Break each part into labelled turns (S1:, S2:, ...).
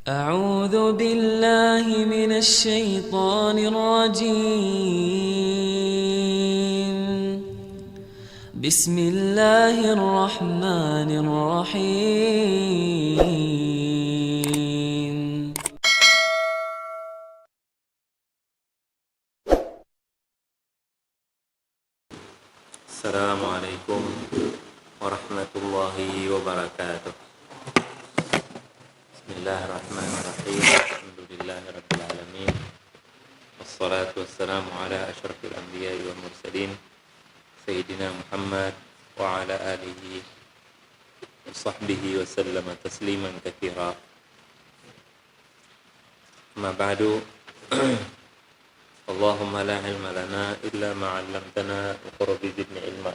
S1: أعوذ بالله من الشيطان الرجيم. بسم الله الرحمن الرحيم.
S2: السلام عليكم ورحمة الله وبركاته. بسم الله الرحمن الرحيم. الحمد لله رب العالمين، والصلاة والسلام على أشرف الأنبياء والمرسلين سيدنا محمد وعلى آله وصحبه وسلم تسليما كثيرا. أما بعد، اللهم لا علم لنا إلا ما علمتنا وقرب زدنا علما.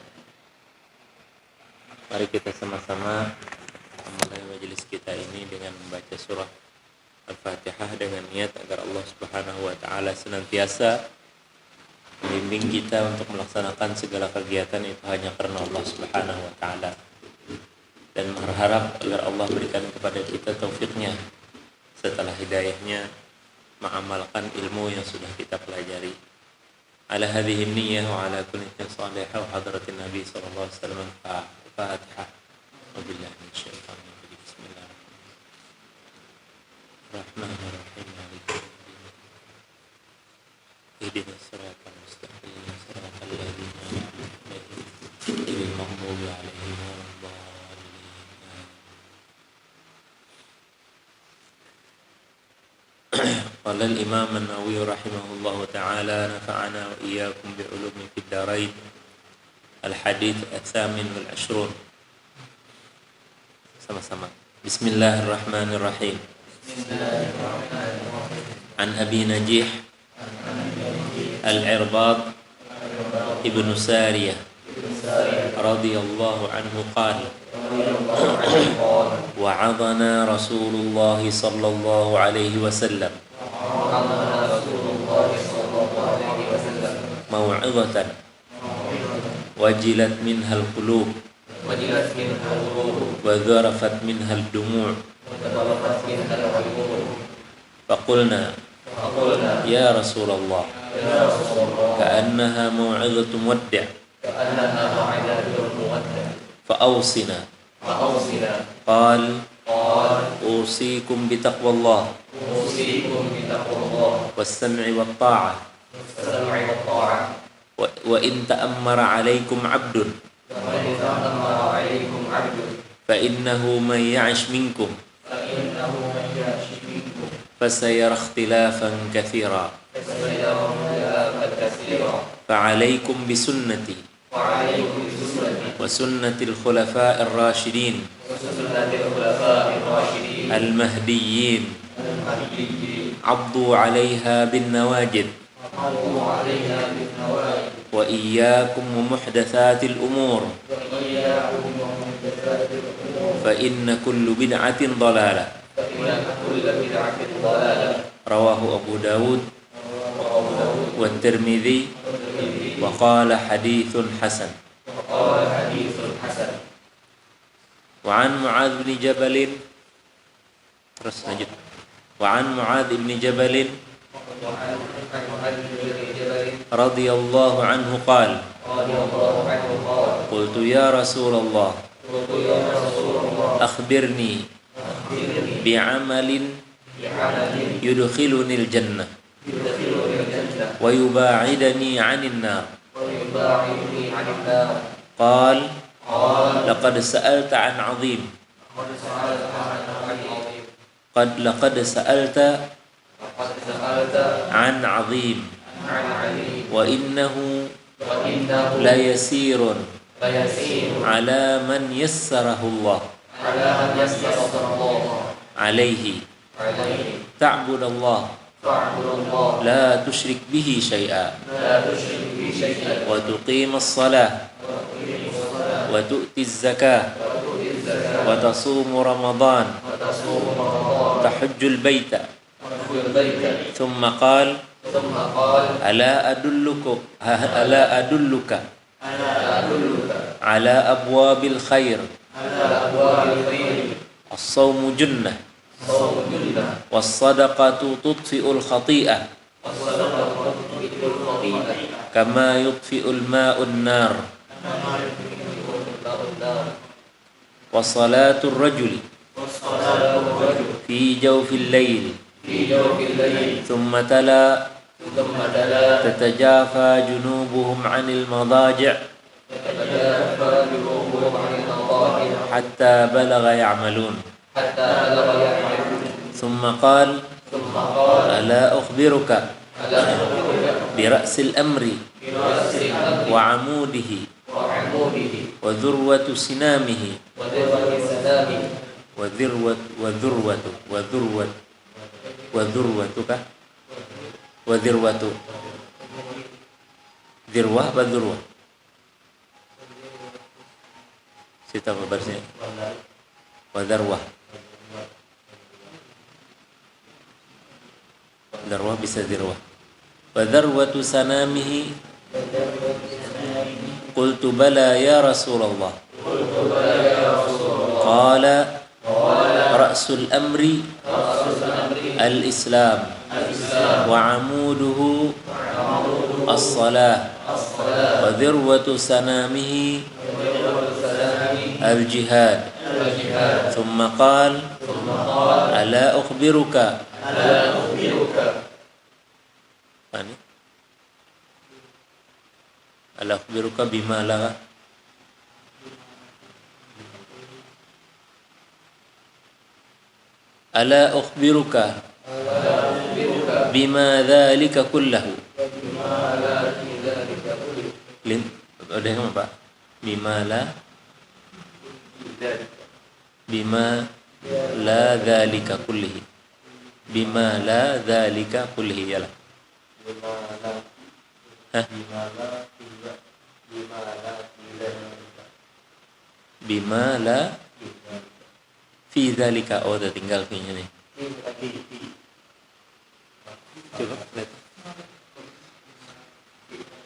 S2: Mari kita sama-sama memulai majelis kita ini dengan membaca surah Al-Fatihah dengan niat agar Allah Subhanahu wa taala senantiasa membimbing kita untuk melaksanakan segala kegiatan itu hanya karena Allah Subhanahu wa taala, dan berharap agar Allah berikan kepada kita taufiknya setelah hidayahnya mengamalkan ilmu yang sudah kita pelajari. Ala hadhihi niyyah wa ala kulli salihah wa hadratin Nabi sallallahu alaihi wasallam. Al-Fatihah. Wabillahi minasyaitonir rajim. Bismillahirrahmanirrahim. Ihdinas siratal mustaqim, siratal ladzina an'amta alaihim ghairil maghdubi alaihim waladdallin. Qala al-Imam an-Nawawi rahimahullahu ta'ala, nafa'ana wa iyyakum bi'ulumin fid darain. Al-Hadits Ats-Tsamin wal 'Ashrun. Sama-sama. Bismillahirrahmanirrahim. An Abi Najih Al-Irbad Ibn Sariyah radhiyallahu anhu qala wa'adana Rasulullah sallallahu alaihi wasallam maw'izatan wajilat minhal qulub wa dharafat minhal dumu'. Faqulna ya Rasulullah ka'annaha maw'izatu muwaddi' fa'awsina. Qal usikum bitaqwallah was-sam'i wat-ta'ah wa in ta'ammara 'alaikum 'abdun fa innahu man ya'ish minkum fasayara ikhtilafan katsira fa 'alaikum bisunnati wa sunnatil khulafa'ir rasyidin al-mahdiyyin 'addu 'alaiha bin nawajid wa iyyakum wa muhdatsatil umur fa inna kullu bid'atin dhalalah. Rawahu Abu Dawud wa Tirmidzi wa qala haditsun hasan. Wa an Mu'adz bin Jabal, terus lanjut. Wa an Mu'adz bin Jabal radhiyallahu anhu qala qultu ya Rasulullah akhbirni bi'amalin yudkhilunil jannah wa yuba'idani 'anil nar. Qala laqad sa'alta 'an 'azim laqad sa'alta 'an 'azim wa innahu la yasirun ala man yassarahu Allah alaihi ta'budallah la tusyrik bihi syai'a wa tuqimas salah wa tu'tiz zakah wa tasumu ramadan tahujjul baita. Thumma qala ala adulluka ala abwabil khair. As-sawmu junnah Was-sadaqatu tudfi'ul khati'ah kama yudfi'ul ma'un nar. Wassalatul rajuli fi jawfil layl thumma tala tatajafa junubuhum 'anil madaji' hatta balagha ya'malun. Thumma qala ala ukhbiruka bi ra'sil amri wa 'amudihi wa dhurwatu sinamihi wa dhurwatu dirwah apa dhurwah? Sita babarnya wa dharwah. Dharwah bisa dirwah. Wa dharwatu sanamihi qultu bala ya Rasulullah. Qala ra'sul amri al-islam wa 'amuduhu as-salah wa dhirwatu sanamihi al-jihad. Thumma qala ala ukhbiruka ala ukhbiruka bima la ala ukhbiruka bima dzalika kullahu. Ada yang apa? Bima la dzalika kullihi. Bima la dzalika kullihi yalah. Bima la fi dzalika. Oh, udah tinggal fi-nya nih. Coba lihat.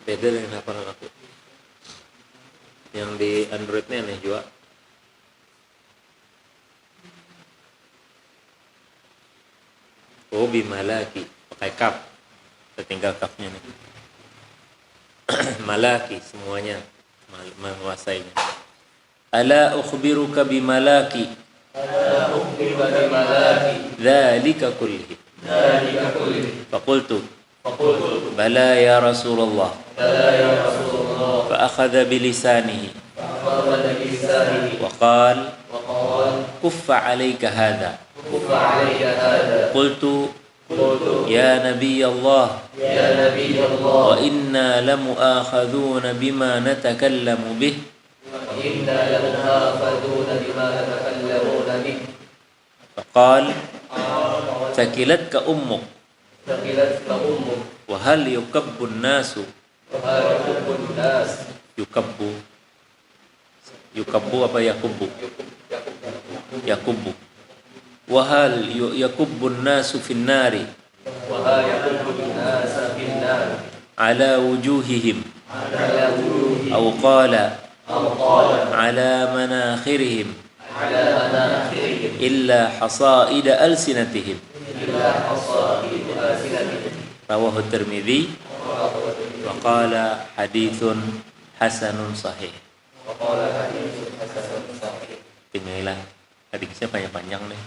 S2: Beda dengan apa aku. Yang di Android-nya aneh juga. Oh, bimalaki pakai kaf. Tinggal kafnya nih. Malaki semuanya menguasainya. Ala ukhbiruka bimalaki dzalika kullihi. Faqultu bala ya Rasulullah. Fa akhadha bilisanihi wa qala kuffa 'alayka hadha. Qultu ya Nabi Allah wa inna lamu'akhadhuna bima natakallamu bih. Faqal thakilatka ummuk wa hal yukabbu an-nasu yukabbu apa yakubbu wa hal yakubbu an-nasu fin nari ala wujuhihim aw qala ala manakhirihim illa hasaida alsinatihim. Rawahu Tirmidzi wa qala haditsun hasanun sahih. Tinggallah hadisnya panjang-panjang nih.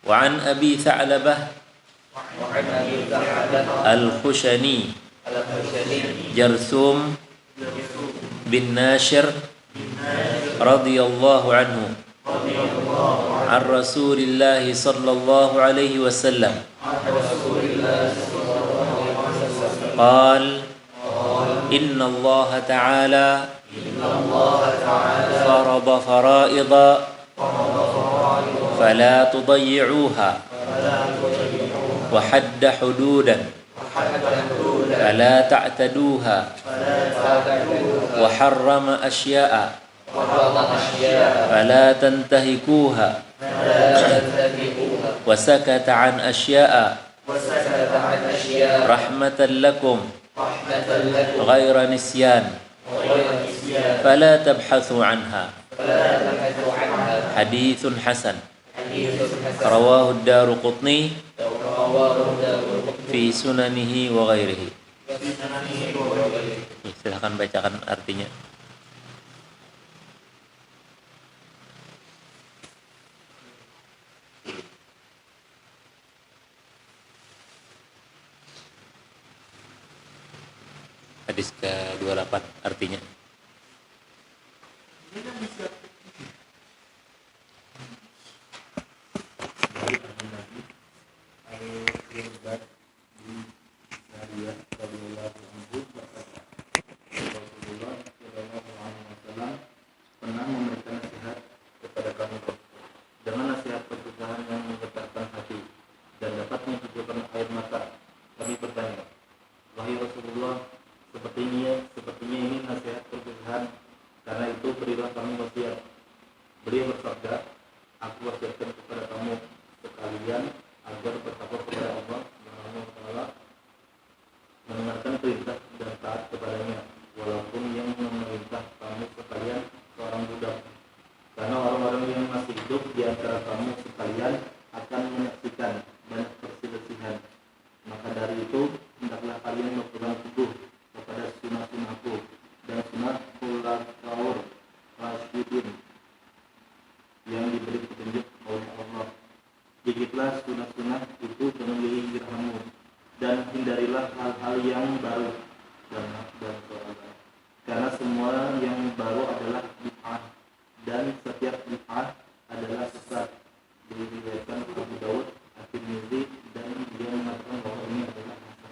S2: Wa an Abi Tha'labah al-Khushani Jarsum bin Nashir radhiyallahu anhu an Rasulillah sallallahu alaihi wasallam qala inna Allah ta'ala farada fara'ida fala tudayyi'uha wa hadda hududan fala ta'taduha wa harrama asya'a fala tantahikuha wa sakata an asya'a rahmatan lakum ghayra nisyan fala tabhathu anha. Hadithun hasan. Rawahu ad-Daruqutni fi sunanihi wa ghairihi. Silakan bacakan artinya. Hadis ke-28 artinya.
S3: Pernah memberikan nasihat kepada kami dengan nasihat perpisahan yang menggetarkan hati dan dapat mencucurkan air mata. Kami bertanya, wahai Rasulullah, sepertinya ini nasihat perpisahan, karena itu berilah kami wasiat. Beliau bersabda, aku wasiatkan kepada kamu sekalian agar bertakwa kepada Allah Subhanahu wa taala, mendengarkan perintah dan taat kepadanya, walaupun yang memerintah kamu sekalian seorang budak. Karena orang-orang yang masih hidup di antara kamu sekalian akan menyaksikan banyak perselisihan. Maka dari itu, hendaklah kalian berpegang teguh kepada sunnah-sunnahku dan sunnah khulafaur rasyidin yang diberi petunjuk oleh Allah. Gigitlah sunnah-sunnah itu dengan gigi gerahmu dan hindarilah hal-hal yang baru dan sholat. Karena semua yang baru adalah bid'ah dan setiap bid'ah adalah sesat. Diriwayatkan Abu Daud, At-Tirmidzi, dan dia mengatakan bahwa ini adalah hasan.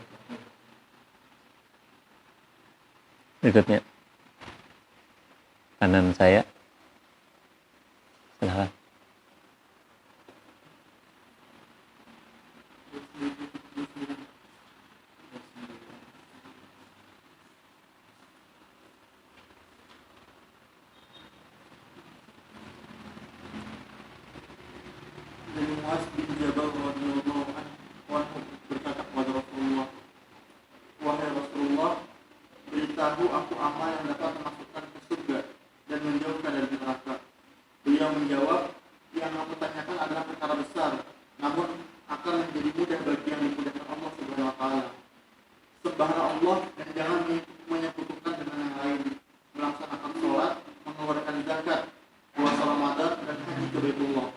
S2: Berikutnya kanan saya. Silakan.
S3: Dari Muaz bin Jabal radhiyallahu anhu berkata kepada Rasulullah, wahai Rasulullah, beritahu aku amal yang dapat memasukkan ke surga dan menjauhkan dari neraka. Beliau menjawab, yang aku tanyakan adalah perkara besar, namun akan menjadi mudah bagi yang dimudahkan Allah Subhanahu wa taala. Sembahlah Allah dan jangan menyekutukan dengan yang lain. Melaksanakan sholat, mengeluarkan zakat, puasa Ramadan, dan haji ke Baitullah.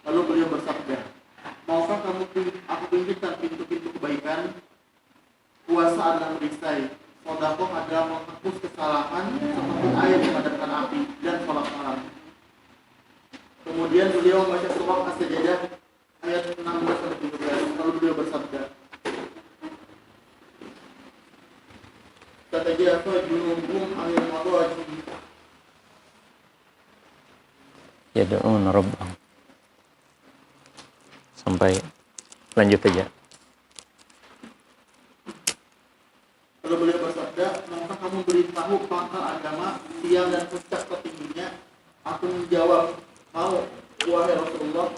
S3: Lalu beliau bersabda, maukah aku tunjukkan pintu-pintu kebaikan? Puasa adalah perisai, sedekah adalah menghapus kesalahan seperti air memadamkan api, dan sholat malam. Kemudian beliau membaca surah As-Sajdah ayat 16-17. Lalu beliau bersabda, tatajafa junubuhum 'anil madaji
S2: Yad'un rabbahum. Sampai lanjut aja.
S3: Lalu beliau bersabda, maukah kamu beritahu pangkal agama, tiang dan puncak tertingginya? Aku menjawab, mau, wahai Rasulullah.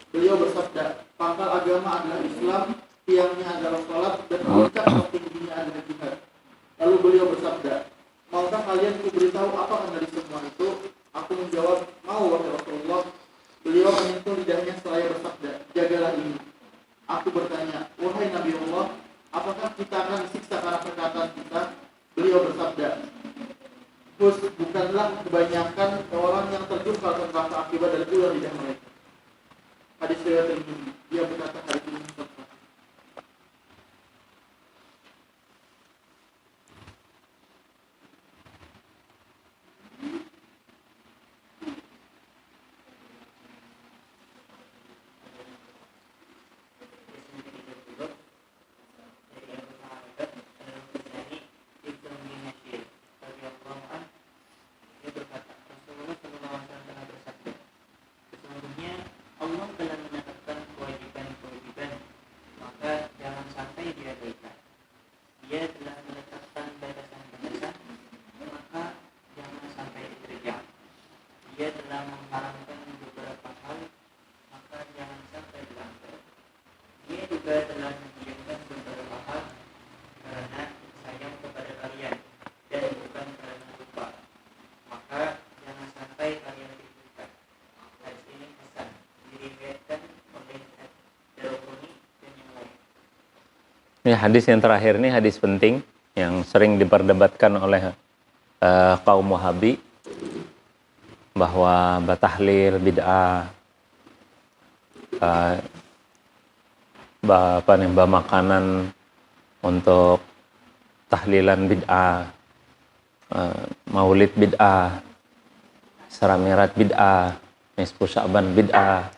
S3: Beliau bersabda, pangkal agama adalah Islam, tiangnya adalah salat, dan puncak tertingginya adalah jihad. Lalu beliau bersabda, maukah kalian kuberitahu apa dari semua itu? Aku menjawab, mau, wahai Rasulullah. Beliau menyentuh lidahnya seraya bersabda, jagalah ini. Aku bertanya, wahai Nabi Allah, apakah kita akan disiksa karena perkataan kita? Beliau bersabda, bukanlah kebanyakan orang yang terjun ke neraka akibat dari ular lidah mereka. Hadis riwayat Tirmidzi. Dia berkata hadis ini sahih. Allah telah menetapkan kewajiban
S2: Ini hadis yang terakhir ini hadis penting yang sering diperdebatkan oleh kaum Wahabi, bahwa batahlil bid'ah, makanan untuk tahlilan bid'ah, maulid bid'ah, Isra Mi'raj bid'ah, Nisfu Sya'ban bid'ah.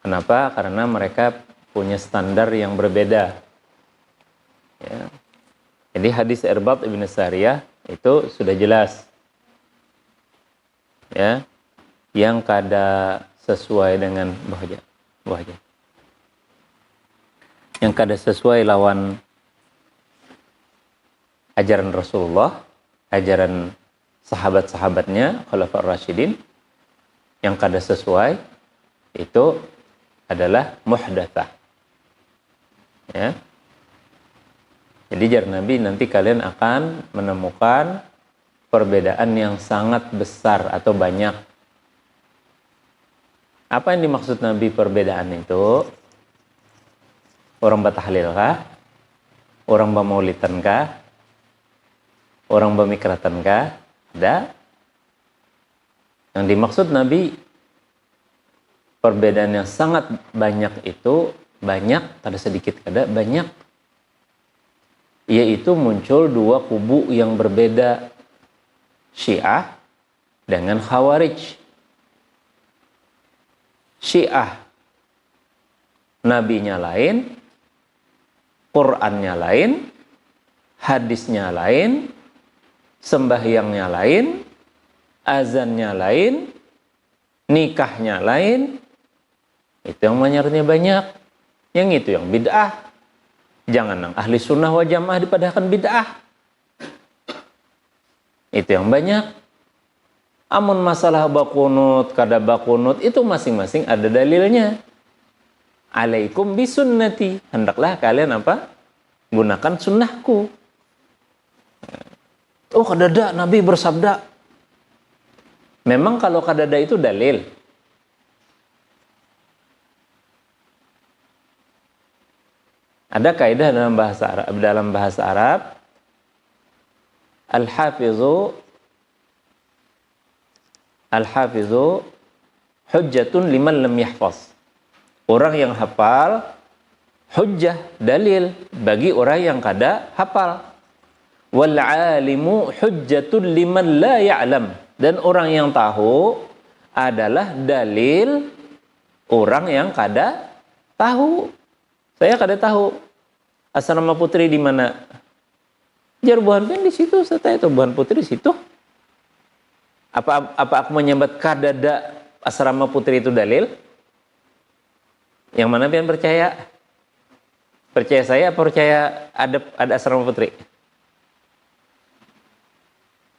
S2: Kenapa? Karena mereka punya standar yang berbeda. Ya. Jadi hadis Irbad ibn Sariyah itu sudah jelas. Ya. Yang kada sesuai dengan bahja. Yang kada sesuai lawan ajaran Rasulullah, ajaran sahabat-sahabatnya, Khulafaur Rasyidin, yang kada sesuai itu adalah muhdatsah. Ya. Jadi jar Nabi, nanti kalian akan menemukan perbedaan yang sangat besar atau banyak. Apa yang dimaksud Nabi perbedaan itu? Orang batahlil kah? Orang bamaulitan kah? Orang bamikratan kah? Ada. Yang dimaksud Nabi perbedaan yang sangat banyak itu, banyak, ada sedikit, ada banyak. Yaitu muncul dua kubu yang berbeda, Syiah dengan Khawarij. Syiah nabinya lain, Qur'annya lain, hadisnya lain, sembahyangnya lain, azannya lain, nikahnya lain. Itu yang manyarnya banyak. Yang itu yang bid'ah. Jangan yang ahli sunnah wal jamaah dipadahkan bid'ah. Itu yang banyak. Amun masalah bakunut, kada bakunut, itu masing-masing ada dalilnya. Alaikum bisunnati. Hendaklah kalian apa? Gunakan sunnahku. Oh, kadada Nabi bersabda. Memang kalau kadada itu dalil. Ada kaidah dalam bahasa Arab. Al-hafizu hujjatun liman lam yahfaz. Orang yang hafal hujjah, dalil bagi orang yang kada hafal. Wal alimu hujjatun liman la ya'lam. Dan orang yang tahu adalah dalil orang yang kada tahu. Saya kada tahu asrama putri di mana. Jar Buhan Pin di situ, saya tahu Buhan Putri di situ. Apa aku menyambat kadada asrama putri itu dalil? Yang mana pian percaya? Percaya saya apa percaya ada asrama putri?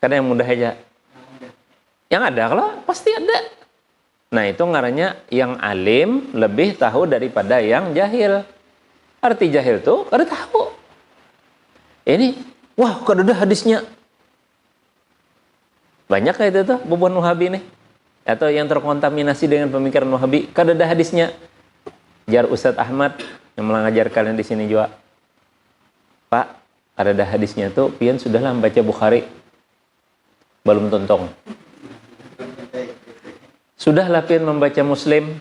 S2: Karena yang mudah aja. Yang ada kalau pasti ada. Nah, itu ngarannya yang alim lebih tahu daripada yang jahil. Arti jahil tuh kada tahu. Ini, wah, kada ada hadisnya. Banyak kayak itu tuh bubuhan Wahabi nih. Atau yang terkontaminasi dengan pemikiran Wahabi, kada ada hadisnya. Jar Ustadz Ahmad yang mengajar kalian di sini juga. Pak, ada hadisnya tuh, pian sudahlah membaca Bukhari. Belum tontong. Sudahlah pian membaca Muslim.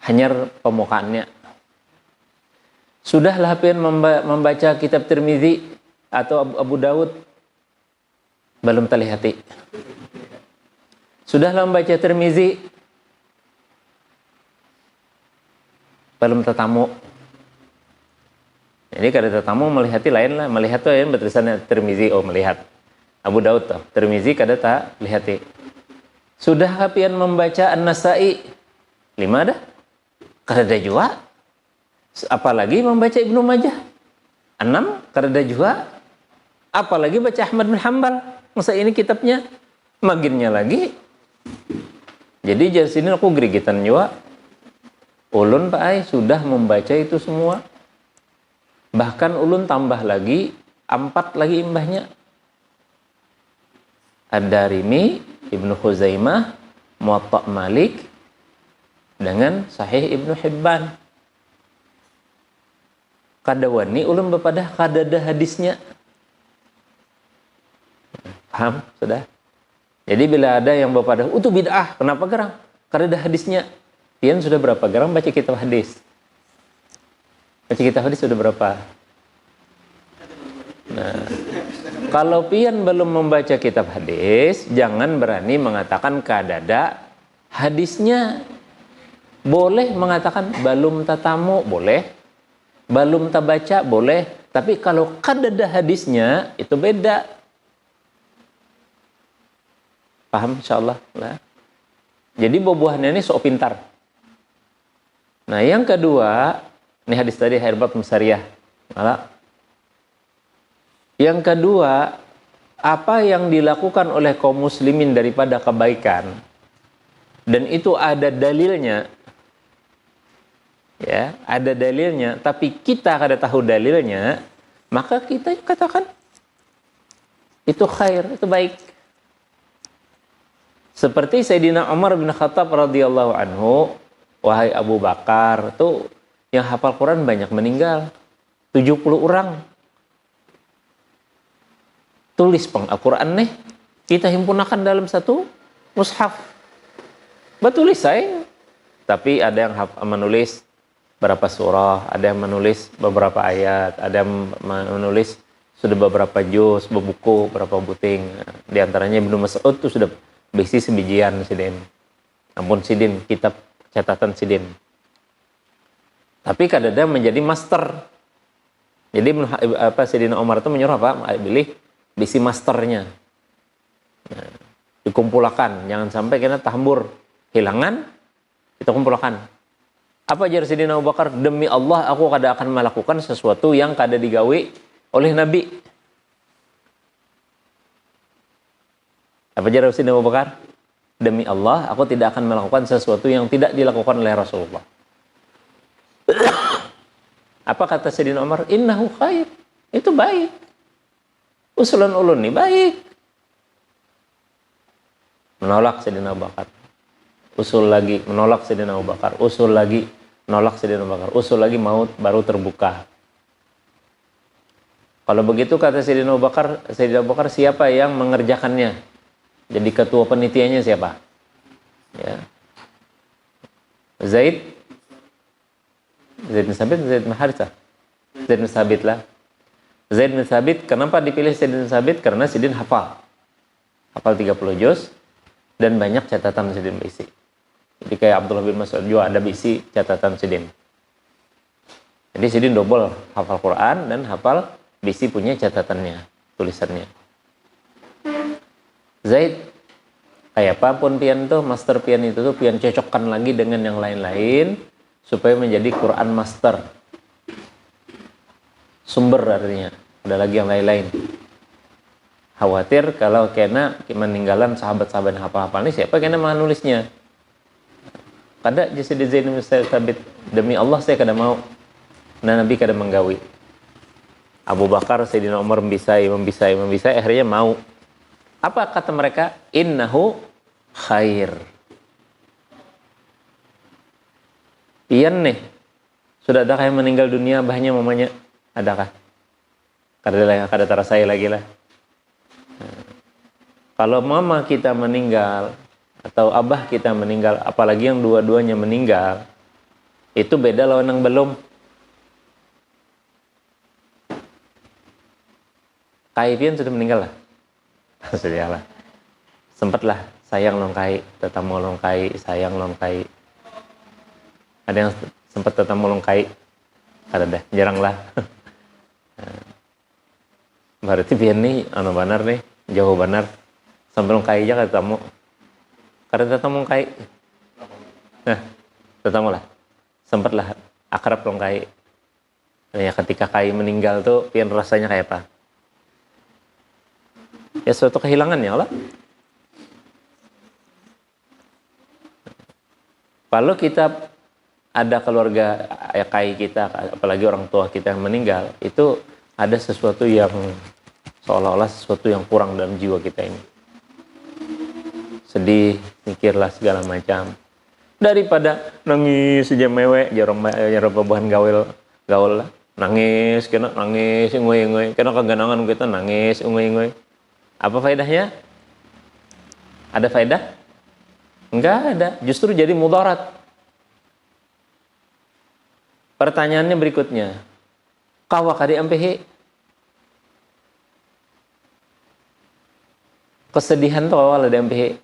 S2: Hanyar pemukaannya. Sudahlah pian membaca kitab Tirmizi atau Abu Daud. Belum terlihati. Sudahlah membaca Tirmizi. Belum tetamu. Jadi kada tetamu melihati lain lah. Melihat tuh yang bertulisannya Tirmizi. Oh, melihat. Abu Daud tuh. Tirmizi kada tak lihati. Sudah pian membaca An-Nasai. 5 dah. Kada ada juga. Apalagi membaca Ibnu Majah. 6 kada ada juga. Apalagi baca Ahmad bin Hanbal. Masa ini kitabnya. Maginnya lagi. Jadi dari sini aku gerigitan juga. Ulun Pak Ai sudah membaca itu semua. Bahkan ulun tambah lagi 4 lagi imbahnya. Ad-Darimi, Ibnu Khuzaimah, Muwatta Malik dengan Sahih Ibnu Hibban.
S4: kada wani ulun bepadah kada ada hadisnya. Paham sudah? Jadi bila ada yang bepadah itu bid'ah, kenapa gerang? Kada ada hadisnya. Pian sudah berapa gerang baca kitab hadis? Baca kitab hadis sudah berapa? Nah, kalau pian belum membaca kitab hadis, jangan berani mengatakan kada ada hadisnya. Boleh mengatakan belum tatamu, boleh. Belum tabaca, boleh. Tapi kalau kada ada hadisnya, itu beda. Paham insyaallah? Nah. Jadi buah-buahannya ini sok pintar. Nah, yang kedua, ini hadis tadi Hirbab Musariyah. Malah. Yang kedua, apa yang dilakukan oleh kaum muslimin daripada kebaikan, dan itu ada dalilnya, ya, ada dalilnya, tapi kita kada tahu dalilnya, maka kita katakan itu khair, itu baik. Seperti Sayyidina Umar bin Khattab radhiyallahu anhu, wahai Abu Bakar, tuh yang hafal Quran banyak meninggal, 70 orang. Tulis Al-Quran nih, kita himpunakan dalam satu mushaf. Betulis saya. Tapi ada yang menulis berapa surah, ada yang menulis beberapa ayat, ada yang menulis sudah beberapa juz, bebuku, berapa buting. Di antaranya Ibnu Mas'ud itu sudah berisi sebijian sidin. Ampun sidin, kitab catatan sidin. Tapi kadang-kadang menjadi master. Jadi Sayyidina Umar itu menyuruh apa? Pilih bisi masternya. Nah, dikumpulkan, jangan sampai kena tahambur, hilangan, kita kumpulkan. Apa ajar Sayyidina Abu Bakar? Demi Allah aku kada akan melakukan sesuatu yang kada digawe oleh Nabi. Apa ajar Sayyidina Abu Bakar? Demi Allah aku tidak akan melakukan sesuatu yang tidak dilakukan oleh Rasulullah. Apa kata Sayyidina Umar? Innahu khair. Itu baik. Usulan ulun nih baik. Menolak Sayyidina Abu Bakar. Usul lagi, menolak Sayyidina Abu Bakar. Usul lagi, menolak Sayyidina Abu Bakar. Usul lagi, maut baru terbuka. Kalau begitu kata Sayyidina Abu Bakar, siapa yang mengerjakannya? Jadi ketua penitianya siapa? Ya. Zaid bin Sabit, Zaid bin Harithah. Zaid bin Sabit lah. Zaid bin Sabit, kenapa dipilih Zaid bin Sabit? Karena Sidin hafal 30 juz dan banyak catatan Sidin berisi. Jadi kayak Abdullah bin Mas'ud juga ada berisi catatan Sidin. Jadi Sidin double hafal Quran dan hafal berisi punya catatannya, tulisannya. Zaid kayak apapun pian tuh, master pian itu tuh pian cocokkan lagi dengan yang lain-lain supaya menjadi Quran master. Sumber artinya, ada lagi yang lain-lain. Khawatir kalau kena meninggalan sahabat-sahabat yang hafal-hafal ini, siapa kena menulisnya? Kada jadi Zaid bin Sabit, demi Allah saya kada mau. Nah, Nabi kada menggawi. Abu Bakar, Sayyidina Umar membisai, akhirnya mau. Apa kata mereka? Innahu khair. Pian nih, sudah ada yang meninggal dunia, bahnya mamanya? Adakah? Kada terasa lagi lah. Nah, kalau mama kita meninggal atau abah kita meninggal, apalagi yang dua-duanya meninggal, itu beda lawan yang belum. Kaifian sudah meninggal lah. Sudah lah. Sempatlah sayang longkai, tetamu longkai, sayang longkai. Ada yang sempat tetamu longkai, kada dah, jarang lah. Berarti pian nih anu benar nih, jauh benar. Sampai longkai aja ketemu. Kada tetamu longkai. Nah, tetamu lah. Sempatlah akrab longkai. Ya ketika kai meninggal tuh pian rasanya kayak apa? Ya suatu kehilangan ya Allah. Kalau kita ada keluarga kai kita, apalagi orang tua kita yang meninggal, itu ada sesuatu yang seolah-olah sesuatu yang kurang dalam jiwa kita ini. Sedih, mikirlah segala macam. Daripada nangis saja mewek, jarang babahan gaul lah. Nangis, kena nangis, ngoy-ngoy. Kena keganangan kita nangis, ngoy-ngoy. Apa faedahnya? Ada faedah? Enggak ada. Justru jadi mudarat. Pertanyaannya berikutnya. Kawa kadi ampehe. Kesedihan tuh awal ada ampehe.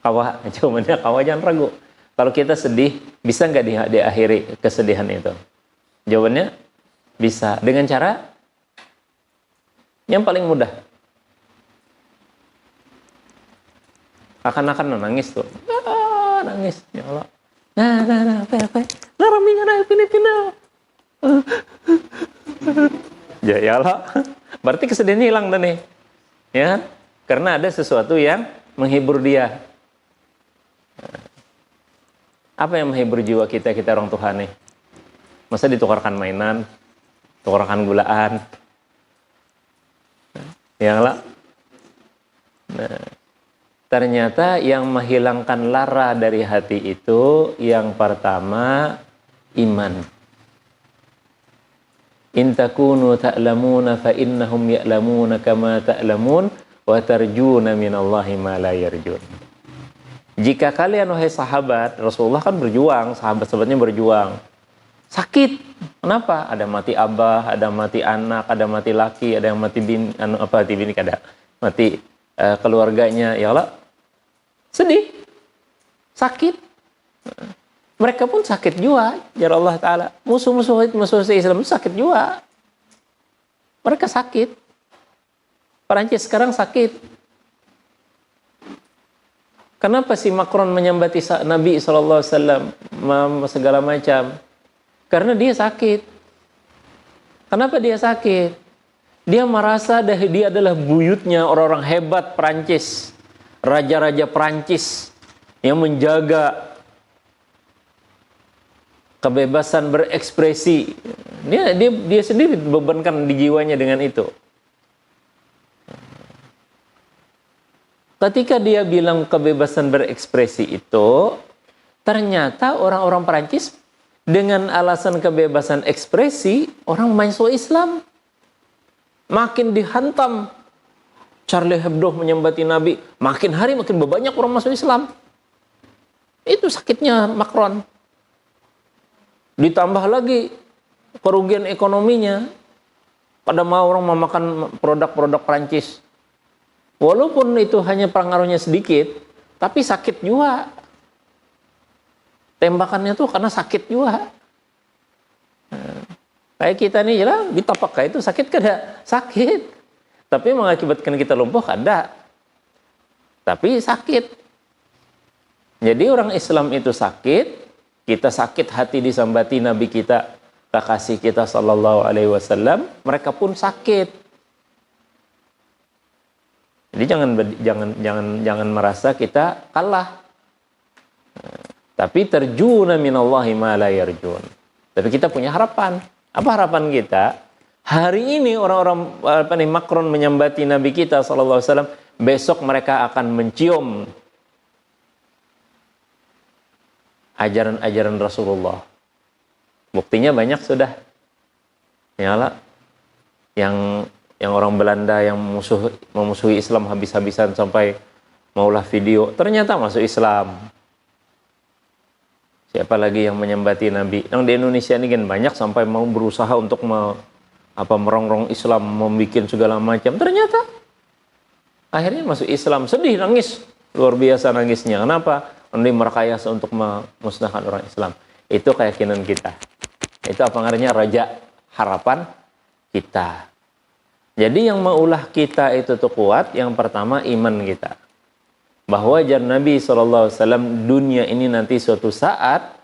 S4: Kawa, jawabannya kawa jangan ragu. Kalau kita sedih, bisa nggak diakhiri kesedihan itu? Jawabannya bisa. Dengan cara yang paling mudah. Akan-akan nangis tuh. Nangis. Ya Allah. Nah, apa? Laraminya na pindah. Ya Allah. Berarti kesedihannya hilang tuh nih. Ya, karena ada sesuatu yang menghibur dia. Apa yang menghibur jiwa kita orang tua nih? Masa ditukarkan mainan, tukarkan gulaan? Ya Allah. Nah, ternyata yang menghilangkan lara dari hati itu yang pertama iman. In takunu ta'lamuna fa innahum ya'lamuna kama ta'lamun wa tarjuna minallahi ma la yarjun. Jika kalian wahai sahabat, Rasulullah kan berjuang, sahabat-sahabatnya berjuang. Sakit. Kenapa? Ada mati abah, ada mati anak, ada mati laki, ada yang mati bini, ada mati keluarganya. Ya Allah. Sedih. Sakit. Mereka pun sakit juga, ya Allah Ta'ala. Musuh Islam sakit juga. Mereka sakit. Perancis sekarang sakit. Kenapa si Macron menyambati Nabi SAW segala macam? Karena dia sakit. Kenapa dia sakit? Dia merasa dia adalah buyutnya orang-orang hebat Perancis. Raja-raja Perancis yang menjaga kebebasan berekspresi. Dia sendiri dibebankan di jiwanya dengan itu. Ketika dia bilang kebebasan berekspresi itu, ternyata orang-orang Perancis dengan alasan kebebasan ekspresi, orang masuk Islam. Makin dihantam. Charlie Hebdo menyambati Nabi, makin hari makin banyak orang masuk Islam. Itu sakitnya Macron. Ditambah lagi kerugian ekonominya. Pada mau orang memakan produk-produk Perancis. Walaupun itu hanya pengaruhnya sedikit, tapi sakit juga. Tembakannya tuh karena sakit juga. Kayak kita nih, ya, ditapak itu sakit kada? Sakit. Tapi mengakibatkan kita lumpuh kada. Tapi sakit. Jadi orang Islam itu sakit, kita sakit hati disambati Nabi kita, kekasih kita sallallahu alaihi wasallam, mereka pun sakit. Jadi jangan merasa kita kalah. Tapi terjuna minallahi ma la yarjun. Tapi kita punya harapan. Apa harapan kita? Hari ini orang-orang Macron menyambati Nabi kita sallallahu alaihi wasallam, besok mereka akan mencium ajaran-ajaran Rasulullah. Buktinya banyak sudah. Yalah. Yang orang Belanda yang memusuhi Islam habis-habisan sampai maulah video, ternyata masuk Islam. Siapa lagi yang menyambati Nabi? Yang di Indonesia ini kan banyak sampai mau berusaha untuk merongrong Islam, membuat segala macam. Ternyata akhirnya masuk Islam. Sedih, nangis. Luar biasa nangisnya. Kenapa? Ini merekayasa untuk memusnahkan orang Islam. Itu keyakinan kita. Itu apa namanya? Raja harapan kita. Jadi yang maulah kita itu tuh kuat, yang pertama iman kita. Bahwa ajaran Nabi SAW, dunia ini nanti suatu saat,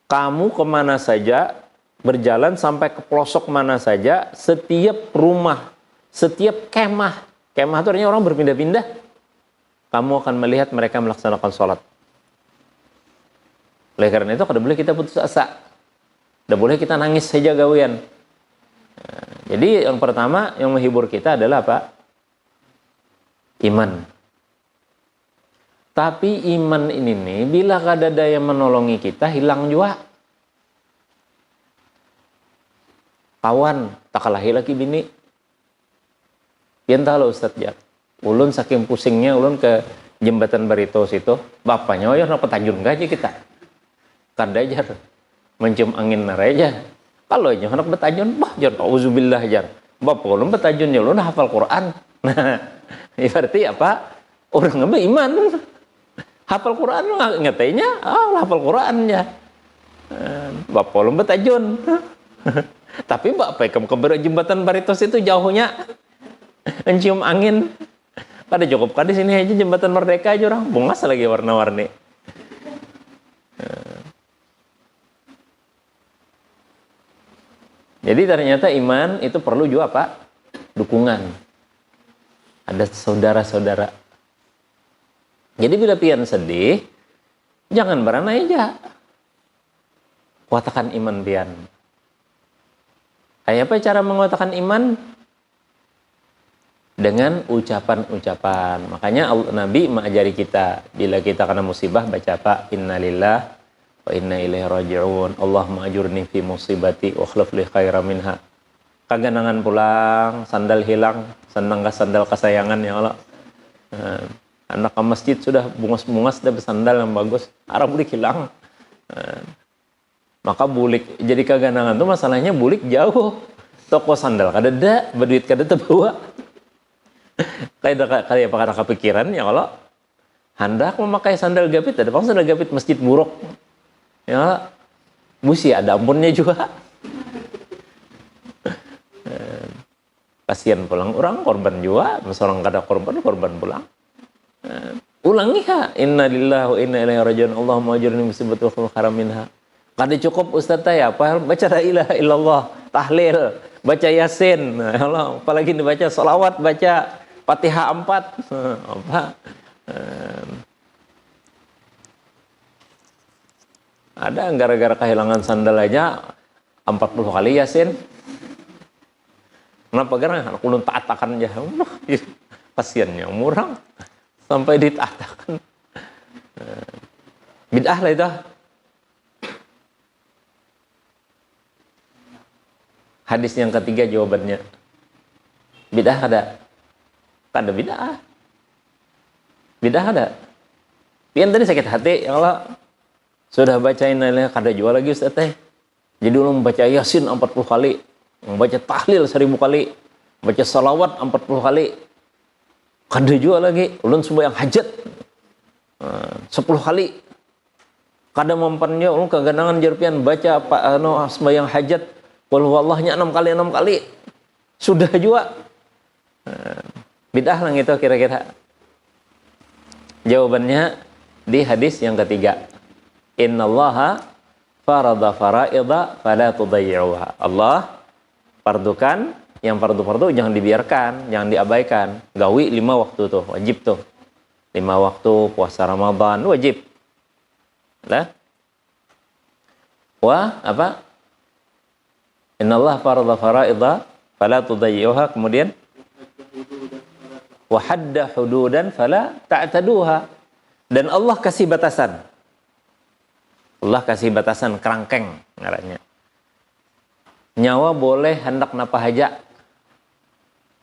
S4: kamu kemana saja, berjalan sampai ke pelosok mana saja, setiap rumah, setiap kemah itu artinya orang berpindah-pindah, kamu akan melihat mereka melaksanakan sholat. Oleh karena itu, tidak boleh kita putus asa. Tidak boleh kita nangis saja gawian. Jadi yang pertama yang menghibur kita adalah apa? Iman. Tapi iman ini nih, bila kada ada yang menolongi kita, hilang juga. kawan takalahi lagi bini. Pian tahu Ustaz ya. Ulun saking pusingnya ulun ke jembatan Barito situ, bapaknya oh ya napa tajun gaji kita. Kadajar mencium angin nareja. Kalau aja anak betajun, bah jar auzubillah jar. Bapak ulun betajunnya ulun hafal Quran. Nah, berarti apa? Orang nggak beriman. Hafal Quran ngatainya, hafal Qurannya. Bapak ulun betajun. Tapi bapak ke jembatan Baritos itu jauhnya mencium angin. Kada cukup kan di sini aja jembatan Merdeka aja orang bungas lagi warna-warni. Jadi ternyata iman itu perlu juga apa? Dukungan. Ada saudara-saudara. Jadi bila pian sedih, jangan beranai aja. Kuatakan iman pian. Kayak apa cara menguatakan iman? Dengan ucapan-ucapan. Makanya Nabi mengajari kita, bila kita kena musibah baca apa? Innalillah wa inna ilaihi raji'un. Allahumma ajurni fi musibati wa akhlif li khairan minha. Kaganangan pulang, sandal hilang, sandal kesayangan ya Allah. Anak ke masjid sudah bungas-bungas dah bersandal yang bagus, arah bulik hilang. Maka bulik jadi kaganangan tuh masalahnya bulik jauh. Toko sandal kada ada, berduit kada terbawa. Kayak apa karena kepikiran ya kalau hendak memakai sandal gapit, ada bang sandal gapit masjid buruk. Ya, busi ada ampunnya juga. Kasihan pulang orang korban juga, seorang kada korban pulang. Ulangi ha, inna lillahi wa inna ilaihi raji'un. Allahumma ajirni musibati wa khul khairan minha. Kada cukup Ustaz ya, apa baca la ilaha illallah, tahlil, baca yasin, Allah, apalagi dibaca salawat, baca Fatihah 4. Apa? Ada gara-gara kehilangan sandal aja 40 kali yasin. Kenapa? Karena aku ulun taatakan aja. Kasiannya murang sampai ditaatakan. Bid'ah lah itu. Hadis yang ketiga jawabannya. Bid'ah ada? Ada bid'ah. Bid'ah ada. Pian tadi sakit hati, ya Allah. Sudah bacain nilai kada jual lagi Ustaz teh. Jadi ulun membaca Yasin 40 kali, membaca tahlil 1000 kali, baca salawat 40 kali. Kada jual lagi, ulun sembahyang hajat 10 kali. Kada mempannya ulun keganangan jerpian baca sembahyang hajat qul huwallahnya 6 kali. Sudah juga. Bid'ah lah gitu kira-kira. Jawabannya di hadis yang ketiga. Innallaha farada fara'idha fala tudayyi'uha. Allah fardukan yang fardu-fardu jangan dibiarkan, jangan diabaikan. Gawi 5 waktu tuh, wajib tuh. 5 waktu puasa Ramadan wajib. Lah. Wa apa? Innallaha farada fara'idha fala tudayyi'uha. Kemudian wa hadda hududan fala ta'taduha. Dan Allah kasih batasan. Allah kasih batasan kerangkeng ngarannya. Nyawa boleh hendak napa haja.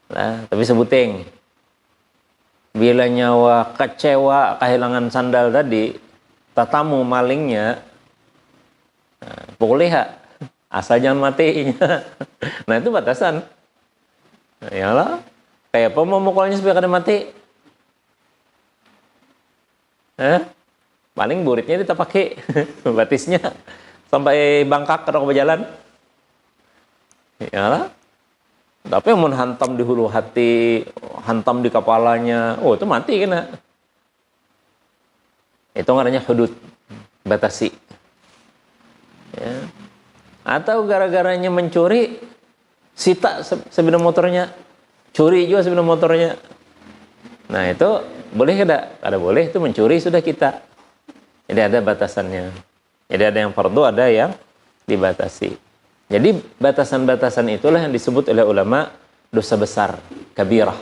S4: Nah, tapi sebuting. Bila nyawa kecewa kehilangan sandal tadi, tatamu malingnya, boleh asal jangan matinya. Nah itu batasan. Ya lah, kayak apa mau mukulnya supaya kada mati? Paling buritnya kita pakai batisnya sampai bangkak kalau berjalan. Ya lah. Tapi mau hantam di hulu hati, hantam di kepalanya, oh itu mati kena. Itu namanya hudud, batasi. Ya. Atau gara-garanya mencuri, sita sepeda motornya, curi juga sepeda motornya. Nah itu boleh kada? Kada boleh, itu mencuri sudah kita. Jadi ada batasannya. Jadi ada yang fardu, ada yang dibatasi. Jadi batasan-batasan itulah yang disebut oleh ulama dosa besar, kabirah.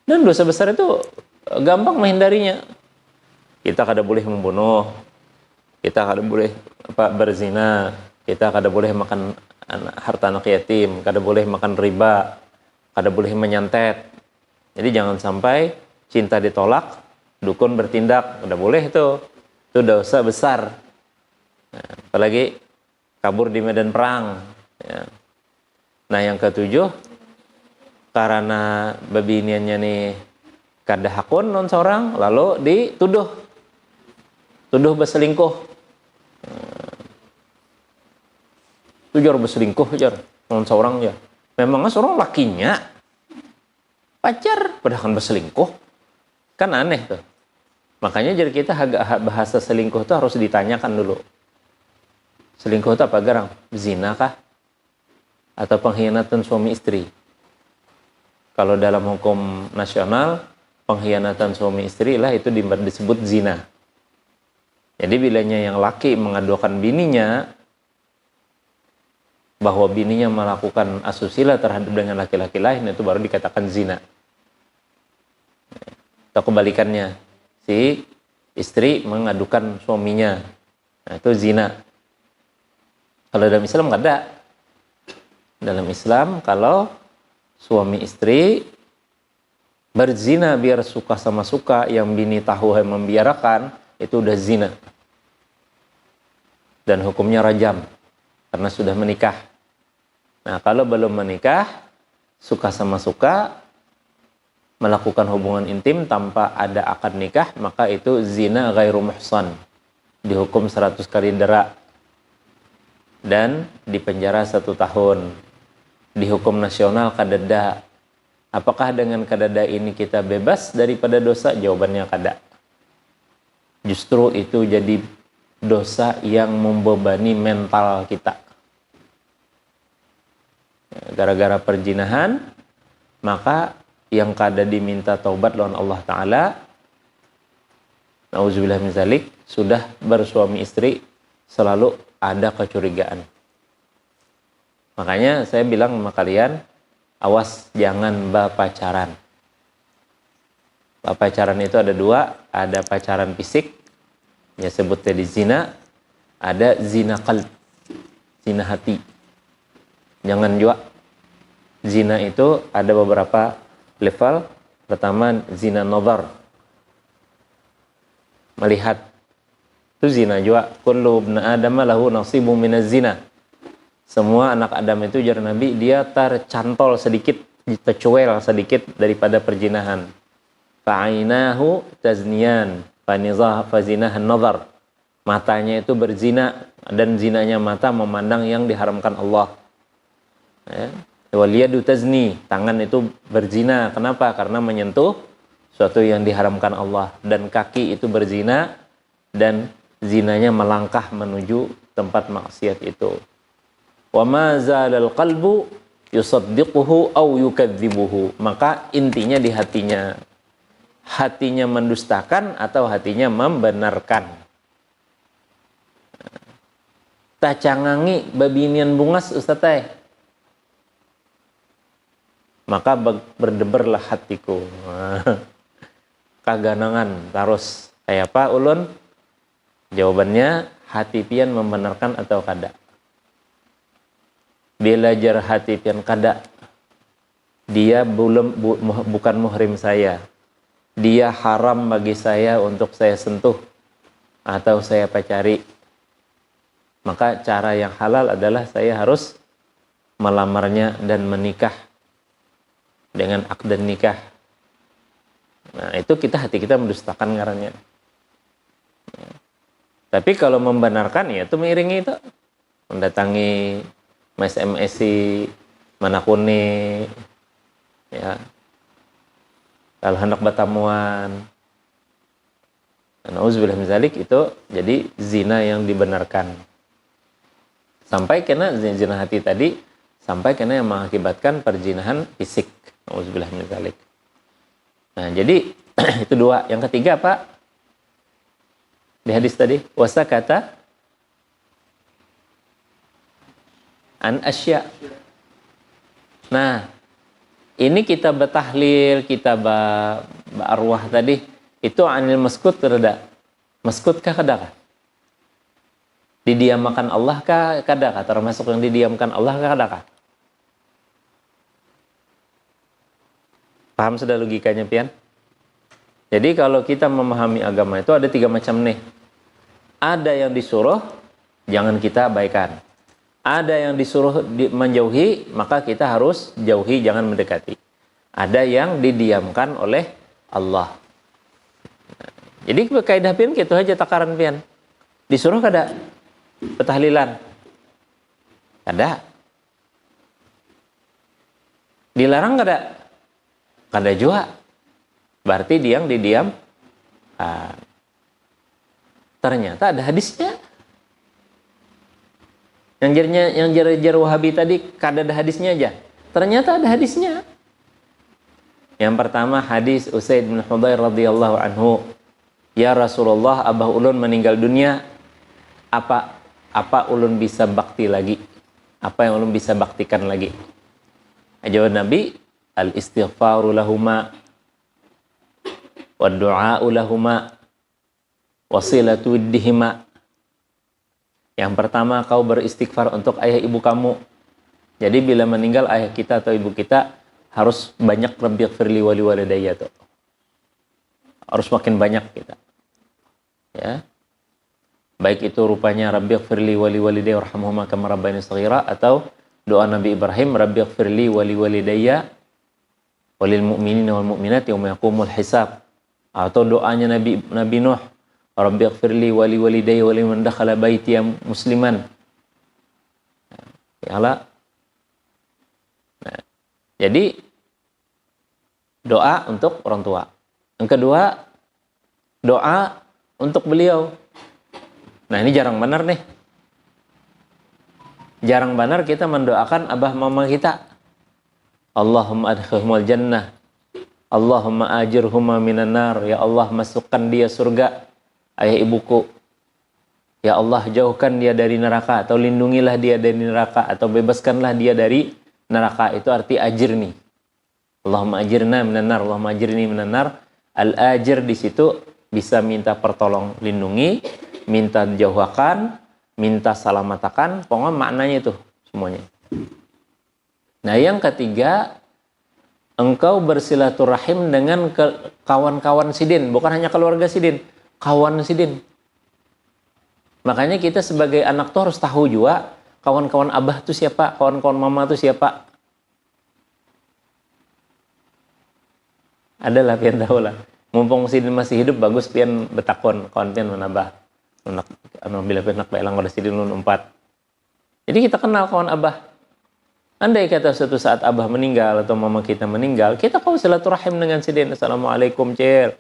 S4: Dan dosa besar itu gampang menghindarinya. Kita kada boleh membunuh, kita kada boleh berzina, kita kada boleh makan harta anak yatim, kada boleh makan riba, kada boleh menyantet. Jadi jangan sampai cinta ditolak, dukun bertindak, udah boleh itu dosa besar. Nah, apalagi kabur di medan perang. Ya. Nah yang ketujuh, karena babiniannya nih kada hakun non seorang, lalu dituduh berselingkuh. Tujar berselingkuh, jar non seorang ya. Memangnya seorang lakinya pacar padahal kan berselingkuh, kan aneh tuh. Makanya jadi kita bahasa selingkuh itu harus ditanyakan dulu. Selingkuh itu apa garang? Zina kah? Atau pengkhianatan suami istri? Kalau dalam hukum nasional, pengkhianatan suami istri lah itu disebut zina. Jadi bilanya yang laki mengadukan bininya bahwa bininya melakukan asusila terhadap dengan laki-laki lain, itu baru dikatakan zina. Atau kebalikannya, si istri mengadukan suaminya, nah, itu zina. Kalau dalam Islam nggak ada. Dalam Islam kalau suami istri berzina biar suka sama suka, yang bini tahu yang membiarkan, itu udah zina. Dan hukumnya rajam karena sudah menikah. Nah, kalau belum menikah, suka sama suka, melakukan hubungan intim tanpa ada akad nikah, maka itu zina ghairu muhsan. Dihukum 100 kali dera dan dipenjara 1 tahun. Dihukum nasional kadada. Apakah dengan kadada ini kita bebas daripada dosa? Jawabannya kada. Justru itu jadi dosa yang membebani mental kita. Gara-gara perzinahan, maka yang kada diminta taubat lawan Allah Ta'ala, na'udzubillah min dzalik, sudah bersuami istri selalu ada kecurigaan. Makanya saya bilang sama kalian, awas jangan pacaran. Pacaran itu ada 2, ada pacaran fisik, ya sebut tadi zina, ada zina qalb, zina hati. Jangan juga. Zina itu ada beberapa level. Pertama, zina nazar, melihat, itu zina juga. Kullu ibn Adam lahu nasibun minaz zina. Semua anak Adam itu, jar Nabi, dia tercantol sedikit, tercuel sedikit daripada perzinahan. Fa'ainahu tazniyan fazinahan nazar. Matanya itu berzina, dan zinanya mata memandang yang diharamkan Allah. Ya. Waliyadu tazni, tangan itu berzina. Kenapa? Karena menyentuh suatu yang diharamkan Allah. Dan kaki itu berzina, dan zinanya melangkah menuju tempat maksiat itu. Wa ma zalal qalbu yusaddiquhu aw yukadzibuhu. Maka intinya di hatinya. Hatinya mendustakan atau hatinya membenarkan. Tacangangi babinian bungas Ustaz teh. Maka berdebarlah hatiku. Kaganangan terus. Kayak apa ulun? Jawabannya, hati pian membenarkan atau kada. Bila jar hati pian kada, dia bukan muhrim saya. Dia haram bagi saya untuk saya sentuh atau saya pacari. Maka cara yang halal adalah saya harus melamarnya dan menikah dengan akad nikah. Nah, itu hati kita mendustakan ngarannya. Ya. Tapi kalau membenarkan, ya itu mengiringi itu. Mendatangi SMS mana kuni, ya. Kalau hendak bertamuan. Nauzubillah min dzalik, itu jadi zina yang dibenarkan. Sampai kena zina hati tadi, sampai kena yang mengakibatkan perzinahan fisik. Nauzubillah min dzalik. Nah, jadi itu 2. Yang ketiga apa? Di hadis tadi, wasakata an asya. Nah, ini kita bertahlil, kita berarwah tadi, itu anil maskut reda. Maskut kah kada kah? Didiamkan Allah kah? Kadakah? Termasuk yang didiamkan Allah kah? Kadakah? Paham sudah logikanya, pian? Jadi kalau kita memahami agama itu ada 3 macam nih. Ada yang disuruh, jangan kita abaikan. Ada yang disuruh menjauhi, maka kita harus jauhi, jangan mendekati. Ada yang didiamkan oleh Allah. Jadi kaidah pian gitu aja takaran pian. Disuruh kada petahlilan. Kada. Dilarang kada? Kada juga. Berarti dia yang didiam. Ternyata ada hadisnya. Yang jar Wahabi tadi kada ada hadisnya aja. Ternyata ada hadisnya. Yang pertama hadis Usaid bin Hudayr radhiyallahu anhu. Ya Rasulullah, abah ulun meninggal dunia. Apa ulun bisa bakti lagi? Apa yang ulun bisa baktikan lagi? Jawab Nabi, al-istighfaru lahuma wa du'a'u lahuma wasilatu widdihima. Yang pertama, kau beristighfar untuk ayah ibu kamu. Jadi bila meninggal ayah kita atau ibu kita, harus banyak rabbighfirli wali walidayya tuh. Harus makin banyak kita. Ya. Baik itu rupanya rabbighfirli wali walidayya warhamhuma kama rabbayani shaghira, atau doa Nabi Ibrahim, rabbighfirli wali walidayya walil mu'minina wal mu'minati yauma yaqumul hisab. Atau doanya Nabi Nuh, rabbighfirli wali walidayya wa liman dakhala baitiya musliman. Ya Allah. Nah, jadi doa untuk orang tua. Yang kedua, doa untuk beliau. Nah, ini jarang benar nih. Jarang benar kita mendoakan abah mama kita. Allahumma adkhilhumul jannah. Allahumma ajirhuma minan nar. Ya Allah, masukkan dia surga. Ayah ibuku. Ya Allah, jauhkan dia dari neraka. Atau lindungilah dia dari neraka. Atau bebaskanlah dia dari neraka. Itu arti ajir nih. Allahumma ajirna minan nar. Allahumma ajirni minan nar. Al-ajir di situ bisa minta pertolong lindungi, minta jauhkan, minta salamatakan. Pokoknya maknanya itu semuanya. Nah, yang ketiga, engkau bersilaturahim dengan kawan-kawan sidin. Bukan hanya keluarga sidin, kawan sidin. Makanya kita sebagai anak tuh harus tahu juga kawan-kawan abah itu siapa, kawan-kawan mama itu siapa. Adalah pian tahu lah. Mumpung sidin masih hidup, bagus pian betakon kawan pian menambah. Bila pian nak belang pada sidin nun 4. Jadi kita kenal kawan abah. Andai kata suatu saat abah meninggal atau mama kita meninggal, kita kau silaturahim dengan sidin. Assalamualaikum, Cer.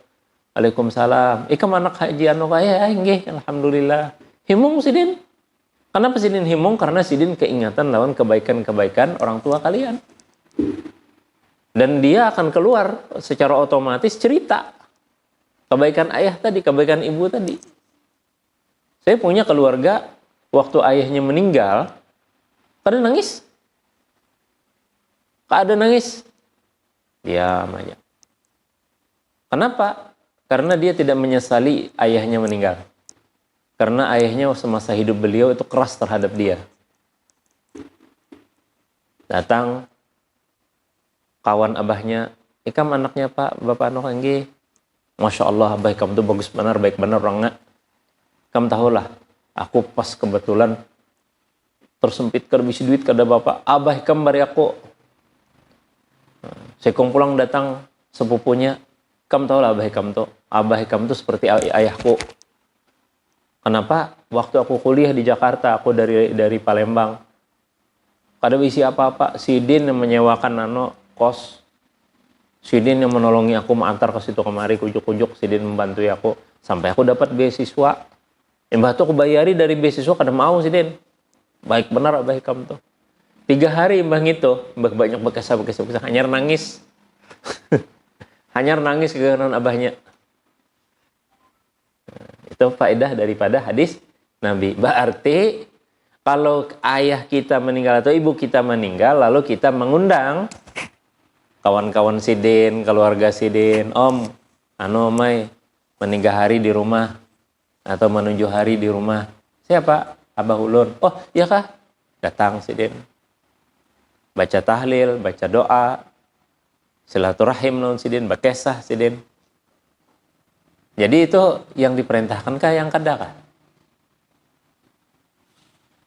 S4: Waalaikumsalam. Ikam anak haji anu kaya, nggih, alhamdulillah. Himung sidin. Kenapa sidin himung? Karena sidin keingatan lawan kebaikan-kebaikan orang tua kalian. Dan dia akan keluar secara otomatis cerita kebaikan ayah tadi, kebaikan ibu tadi. Saya punya keluarga, waktu ayahnya meninggal, pada nangis. Ada nangis, diam aja. Kenapa? Karena dia tidak menyesali ayahnya meninggal. Karena ayahnya semasa hidup beliau itu keras terhadap dia. Datang kawan abahnya, ikam anaknya pak, bapak anak anggi. Masya Allah, abah kamu tuh bagus benar, baik benar orangnya. Kamu tahulah, aku pas kebetulan tersempit kerbisi duit kada bapak, abah kamu bari aku. Sekong pulang datang sepupunya, kamu tahu lah abah kamu tuh seperti ayahku. Kenapa? Waktu aku kuliah di Jakarta, aku dari Palembang, kada isi apa-apa, sidin yang menyewakan kos, sidin yang menolongi aku mengantar ke situ kemari, kujuk-kujuk, sidin membantu aku sampai aku dapat beasiswa. Yang batu aku bayari dari beasiswa kada mau sidin. Baik benar abah kamu tuh. 3 hari mbah gitu, mbah banyak bekasa, hanyar nangis. Hanyar nangis kegagalan abahnya. Itu faedah daripada hadis Nabi. Berarti kalau ayah kita meninggal atau ibu kita meninggal, lalu kita mengundang kawan-kawan sidin, keluarga sidin, om, omai, meninggal hari di rumah atau menuju hari di rumah. Siapa? Abah ulun. Oh, iya kah? Datang sidin. Baca tahlil, baca doa, silaturahim naon sidin, bakesah sidin. Jadi itu yang diperintahkan kah yang kada kah?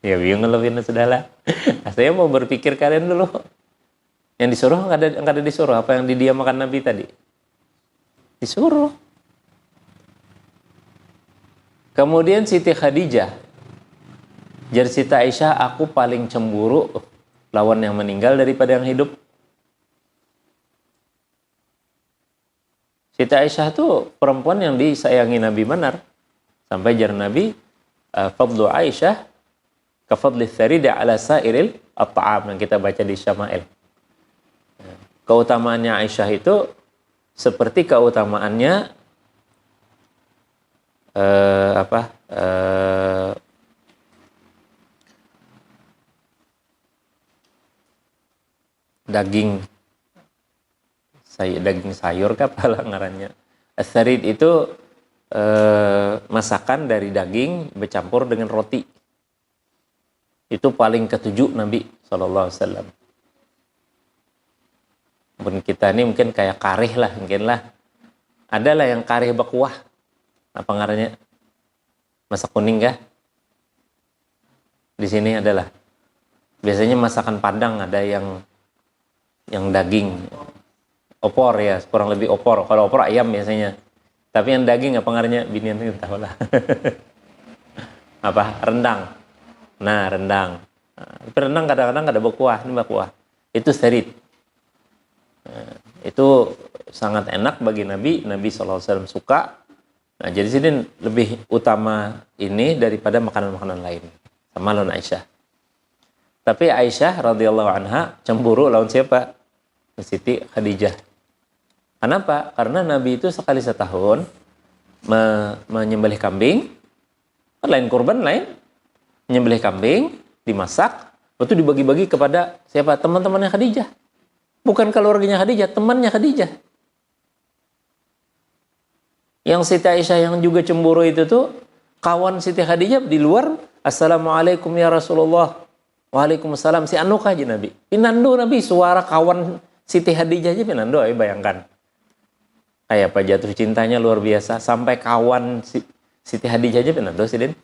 S4: Ya bingung lebih sudahlah. Saya mau berpikir kalian dulu. Yang disuruh nggak ada disuruh. Apa yang didiamakan Nabi tadi? Disuruh. Kemudian Siti Khadijah. Jar Siti Aisyah, aku paling cemburu lawan yang meninggal daripada yang hidup. Siti Aisyah tuh perempuan yang disayangi Nabi benar. Sampai jar Nabi, fadlu Aisyah kafadli tharida ala sairil at-ta'am yang kita baca di Syama'il. Keutamaannya Aisyah itu seperti keutamaannya daging sayur kapalah ngarannya. As-sarid itu masakan dari daging bercampur dengan roti. Itu paling ketujuh Nabi SAW. Mungkin kita ini mungkin kayak karih lah, mungkin lah. Adalah yang karih berkuah. Apa ngarannya? Masak kuning kah? Di sini adalah. Biasanya masakan Padang ada yang daging. Opor ya, kurang lebih opor. Kalau opor ayam biasanya. Tapi yang daging apa ngarannya? Binian itu tahu lah. Apa? Rendang. Nah, rendang. Tapi rendang kadang-kadang ada berkuah. Ini berkuah. Itu serit. Itu sangat enak bagi Nabi. Nabi SAW suka. Nah, jadi sini lebih utama ini daripada makanan-makanan lain. Sama lawan Aisyah. Tapi Aisyah radhiyallahu anha cemburu lawan siapa? Siti Khadijah. Kenapa? Karena Nabi itu sekali setahun menyembelih kambing. Lain kurban, lain. Menyembelih kambing, dimasak. Itu dibagi-bagi kepada siapa? Teman-temannya Khadijah. Bukan keluarganya Khadijah, temannya Khadijah. Yang Siti Aisyah yang juga cemburu itu tuh kawan Siti Khadijah di luar. Assalamualaikum ya Rasulullah. Waalaikumsalam. Si anu aja Nabi. Pinando Nabi suara kawan Siti Khadijah aja pinando, ayo bayangkan. Kayak apa jatuh cintanya luar biasa. Sampai kawan Siti Khadijah aja pinando sidin.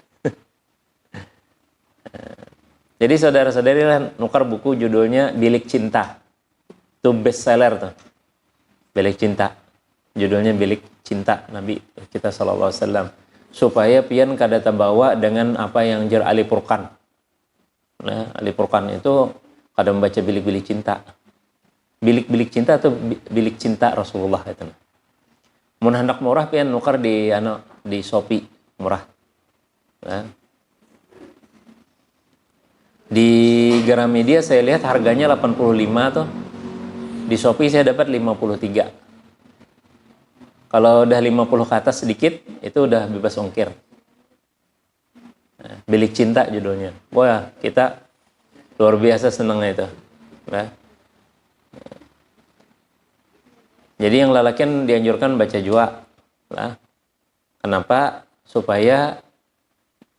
S4: Jadi saudara-saudari lah nukar buku judulnya Bilik Cinta. Itu best seller tuh. Bilik Cinta. Judulnya Bilik Cinta Nabi kita SAW. Supaya pian kada terbawa dengan apa yang jar Ali Furqan. Nah, Ali Furqan itu kada membaca bilik-bilik cinta. Bilik-bilik cinta atau bilik cinta Rasulullah itu. Mun hendak murah pian nukar di Shopee murah. Nah. Di Gramedia saya lihat harganya 85 tuh. Di Shopee saya dapat 53. Kalau udah 50 ke atas sedikit, itu udah bebas ongkir. Nah, Bilik Cinta judulnya. Wah, kita luar biasa senangnya itu. Nah. Jadi yang lelakian dianjurkan baca jua. Nah. Kenapa? Supaya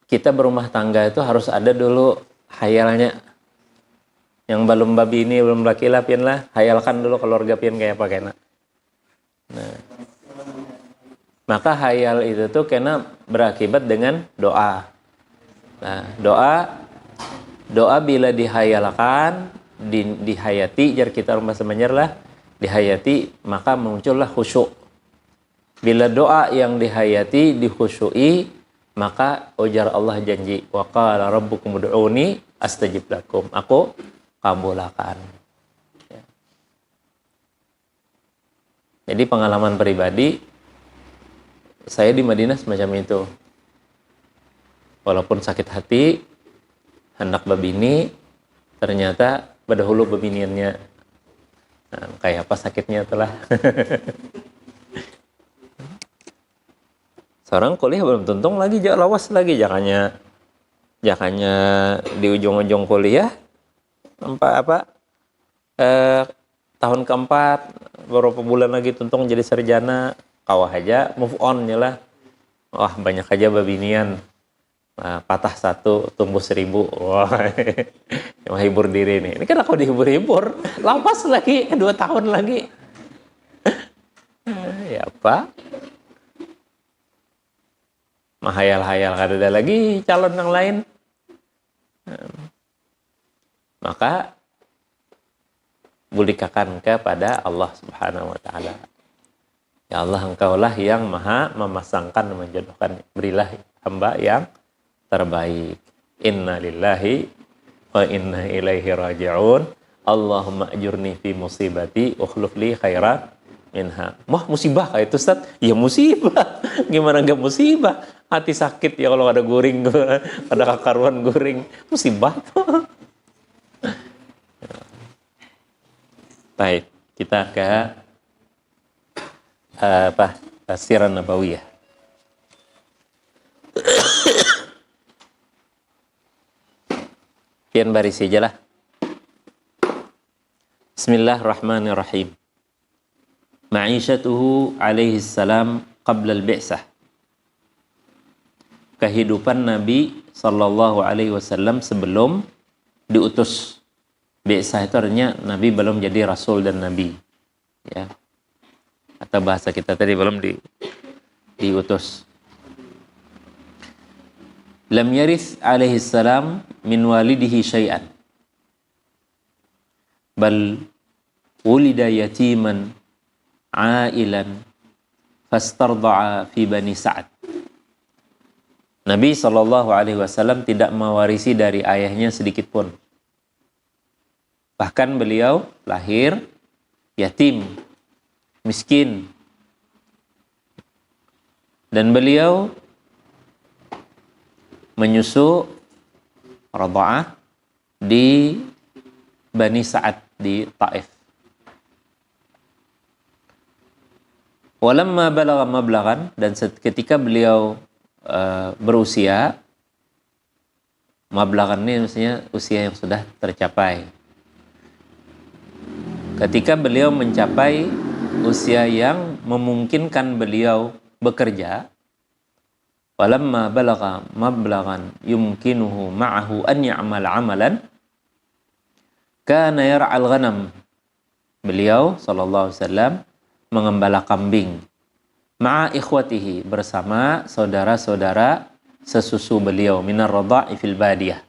S4: kita berumah tangga itu harus ada dulu hayalnya. Yang belum babi ini, belum laki lah, pian lah. Hayalkan dulu keluarga pian kayak apa kena. Nah. Maka hayal itu tuh kena berakibat dengan doa. Nah, doa bila dihayalkan, dihayati, jar kita rumah semenyer lah, dihayati, maka muncullah khusyuk. Bila doa yang dihayati, dikhusyui, maka ujar Allah janji, wa qala rabbukum ud'uni astajib lakum. Aku kabulkan. Ya. Jadi pengalaman pribadi, saya di Madinah semacam itu. Walaupun sakit hati, hendak babini, ternyata berdahulu babiniannya. Nah, kayak apa sakitnya telah. Seorang kuliah belum tuntung lagi, lawas lagi. Jangannya di ujung-ujung kuliah, tahun keempat, beberapa bulan lagi tuntung jadi sarjana. Kawah aja move on lah. Wah banyak aja babinian. Nah, patah satu, tumbuh 1000. Wah, menghibur diri nih. Ini kan aku dihibur-hibur. Lapas lagi, 2 tahun lagi. Ya apa? Mahayal-hayal ada lagi calon yang lain. Maka budikakan kepada Allah Subhanahu wa taala. Ya Allah, Engkaulah yang Maha memasangkan dan menjodohkan. Berilah hamba yang terbaik. Inna lillahi wa inna ilaihi raji'un. Allahumma ajurni fi musibati wa khuluf li khairan minha. Wah, musibah kayak itu, Ustaz. Ya musibah. Gimana enggak musibah? Hati sakit ya kalau ada guring, ada kakaruan guring. Musibah tuh. Baik, kita ke Sirah Nabawiyah. Pian baris aja lah. Bismillahirrahmanirrahim. Ma'ishatuhu alaihi salam qabla al-bi'sah. Kehidupan Nabi sallallahu alaihi wasallam sebelum diutus. Bi'sah itu artinya Nabi belum jadi rasul dan nabi. Ya. Atau bahasa kita tadi belum diutus. Lam yarith alaihi salam min walidihi syai'an. Bal wulida yatiman ailan fastarda'a fi Bani Sa'ad. Nabi SAW tidak mewarisi dari ayahnya sedikit pun. Bahkan beliau lahir yatim, miskin. Dan beliau menyusu radha'ah di Bani Sa'ad di Taif. Walamma balagha mablaghan, dan ketika beliau berusia, mablaghan ini maksudnya usia yang sudah tercapai. Ketika beliau mencapai usia yang memungkinkan beliau bekerja, walamma balagha mablaghan yumkinuhu ma'ahu an ya'mal 'amalan kana yar'al ghanam. Beliau sallallahu alaihi wasallam mengembala kambing ma'a ikhwatihi, bersama saudara-saudara sesusu beliau, minar radha'i fil badiyah.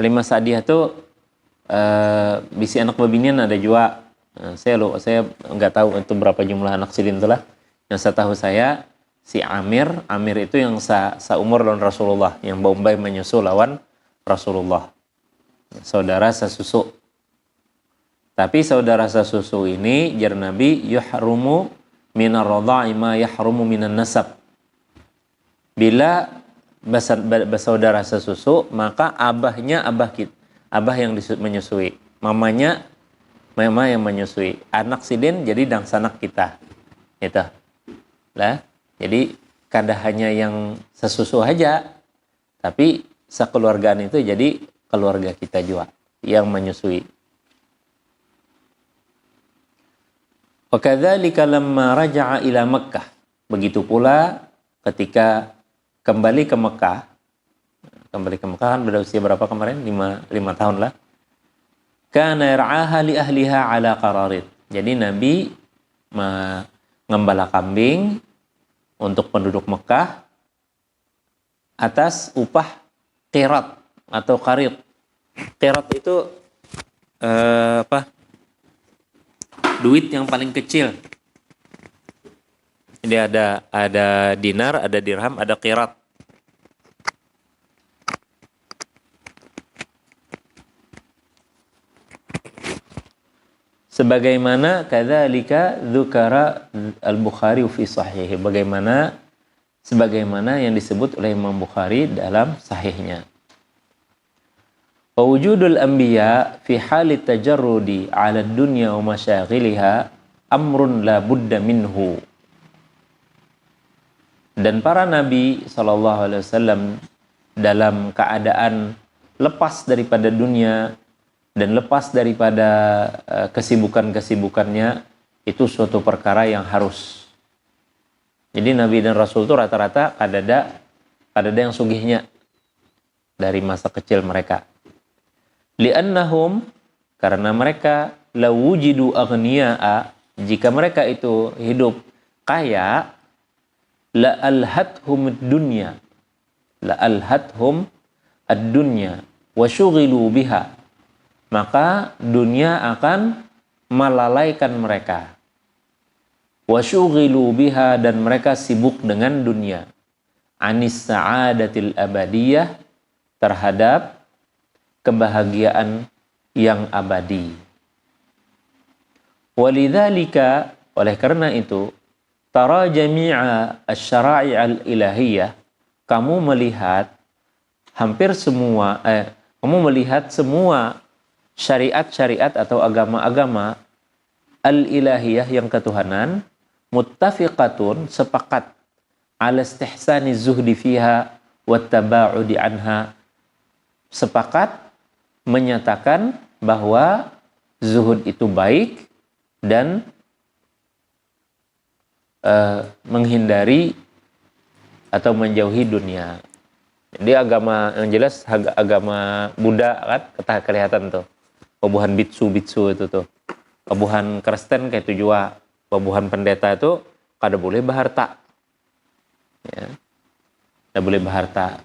S4: Halimah Sa'diyah itu bisi anak babinian ada juga. Saya nggak tahu itu berapa jumlah anak silin itulah. Yang setahu saya si Amir itu yang seumur lawan Rasulullah, yang Bombay menyusu lawan Rasulullah, saudara sesusu. Tapi saudara sesusu ini jar Nabi yuhrumu minar radha'i ma yahrumu minan nasab. Bila bersaudara sesusu, maka abahnya abah yang menyusui, mamanya mama yang menyusui. Anak sidin jadi dangsanak kita. Itu. Lah, jadi kada hanya yang sesusu aja, tapi sekeluargaan itu jadi keluarga kita juga yang menyusui. Wa kadzalika lamma raja'a ila Makkah. Begitu pula ketika kembali ke Mekah. Kembali ke Mekah kan berusia berapa kemarin? 5 tahun lah. Kana yar'aha li ahliha ala qararid. Jadi Nabi mengembala kambing untuk penduduk Mekah atas upah qirat atau qarid. Qirat itu duit yang paling kecil. Jadi ada dinar, ada dirham, ada qirat. Sebagaimana kadzalika dzukara al-Bukhari fi sahih. Sebagaimana yang disebut oleh Imam Bukhari dalam sahihnya. Wujudul anbiya fi halit tajarrudi 'ala dunya wa masyaghiliha amrun la budda minhu. Dan para nabi sallallahu alaihi wasallam dalam keadaan lepas daripada dunia dan lepas daripada kesibukan-kesibukannya, itu suatu perkara yang harus. Jadi Nabi dan Rasul itu rata-rata kadada yang sugihnya dari masa kecil mereka. Li'annahum, karena mereka lawujidu aghniya'a, jika mereka itu hidup kaya, la'alhathum ad-dunya, la'alhathum ad-dunya wa syughilu biha, maka dunia akan melalaikan mereka. Wa syughilu biha, dan mereka sibuk dengan dunia. Anis sa'adatil abadiyah, terhadap kebahagiaan yang abadi. Walidzalika, oleh karena itu, tara jami'a asy-syara'i' al-ilahiyah, kamu melihat semua syariat-syariat atau agama-agama al-ilahiyah yang ketuhanan, muttafiqatun, sepakat, ala istihsani zuhdi fiha wa taba'udi anha, sepakat menyatakan bahwa zuhud itu baik dan menghindari atau menjauhi dunia. Jadi agama yang jelas agama Buddha kan kelihatan tuh. Pabuhan bitsu itu tuh. Pabuhan Kristen kayak itu juga. Pabuhan pendeta itu kada boleh baharta. Ya. Kada boleh baharta.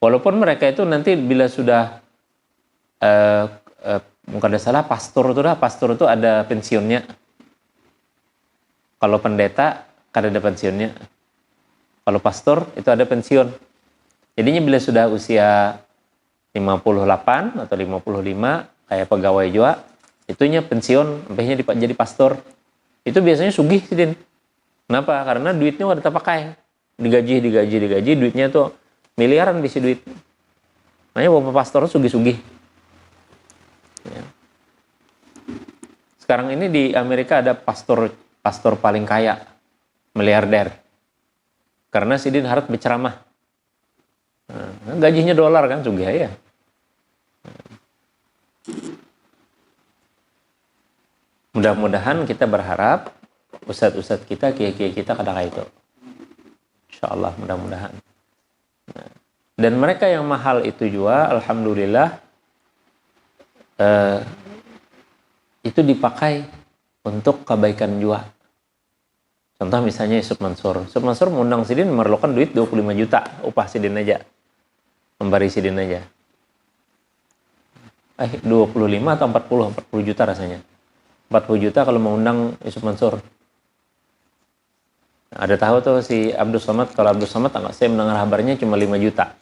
S4: Walaupun mereka itu nanti bila sudah mungkin ada salah pastor itu ada pensiunnya. Kalau pendeta kada ada pensiunnya. Kalau pastor itu ada pensiun. Jadinya bila sudah usia 58 atau 55 kayak pegawai juga, itunya pensiun, sampai jadi pastor. Itu biasanya sugih sih, Din. Kenapa? Karena duitnya udah terpakai. Digaji, duitnya tuh miliaran bisi duit. Makanya bapak pastor sugih-sugih. Ya. Sekarang ini di Amerika ada pastor paling kaya, miliarder. Karena Sidin harus berceramah. Nah, gajinya dolar kan sugih ya. Mudah-mudahan kita berharap ustadz-ustadz kita, kiai-kiai kita kadang itu. Insyaallah mudah-mudahan. Nah, dan mereka yang mahal itu juga, alhamdulillah, itu dipakai untuk kebaikan juga. Contoh misalnya Yusuf Mansur. Yusuf Mansur mengundang Sidin memerlukan duit 25 juta upah Sidin aja. Memberi Sidin aja. 25 atau 40 juta rasanya. 40 juta kalau mengundang Yusuf Mansur. Nah, ada tahu tuh si Abdul Somad, kalau Abdul Somad saya mendengar kabarnya cuma 5 juta.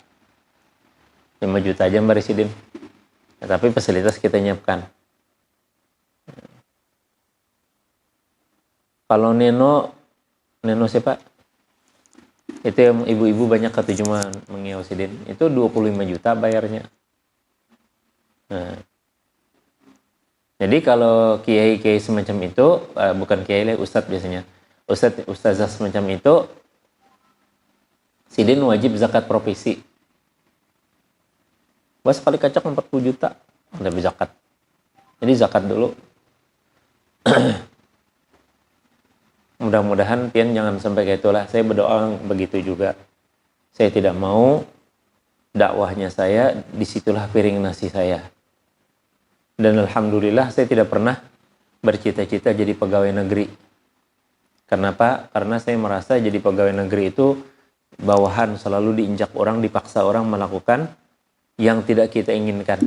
S4: 5 juta aja memberi Sidin. Ya, tapi fasilitas kita nyiapkan. Kalau Neno siapa? Itu yang ibu-ibu banyak ketujuan mengiau Sidin. Itu 25 juta bayarnya. Nah. Jadi kalau kiai-kiai semacam itu, bukan kiai lah, ustadz biasanya. Ustazah semacam itu, Sidin wajib zakat profesi. Bas sekali kacak 40 juta, udah zakat. Jadi zakat dulu. Mudah-mudahan pian jangan sampai kayak itulah. Saya berdoa begitu juga. Saya tidak mau dakwahnya saya, disitulah piring nasi saya. Dan alhamdulillah saya tidak pernah bercita-cita jadi pegawai negeri. Kenapa? Karena saya merasa jadi pegawai negeri itu bawahan, selalu diinjak orang, dipaksa orang melakukan yang tidak kita inginkan.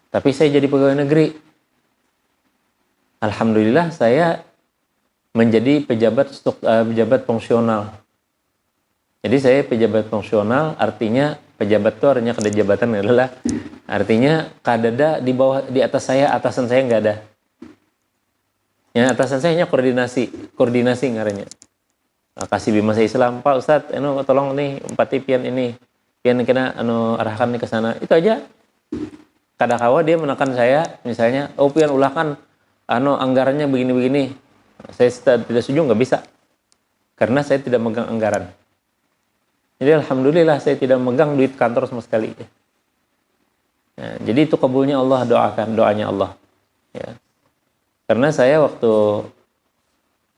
S4: Tapi saya jadi pegawai negeri. Alhamdulillah saya menjadi pejabat fungsional. Jadi saya pejabat fungsional, artinya pejabat itu artinya kada jabatan adalah artinya kadada di bawah, di atas saya, atasan saya nggak ada. Ya, atasan saya hanya koordinasi ngarannya. Kasih bima saya Islam, Pak Ustadz, tolong nih empati pian ini, pian kena arahkan nih ke sana. Itu aja. Kadang-kadang dia menekan saya, misalnya, pian ulahkan anggarannya begini-begini. Saya tidak setuju, nggak bisa. Karena saya tidak megang anggaran. Jadi alhamdulillah saya tidak megang duit kantor sama sekali. Ya, jadi itu kabulnya Allah, doanya Allah. Ya. Karena saya waktu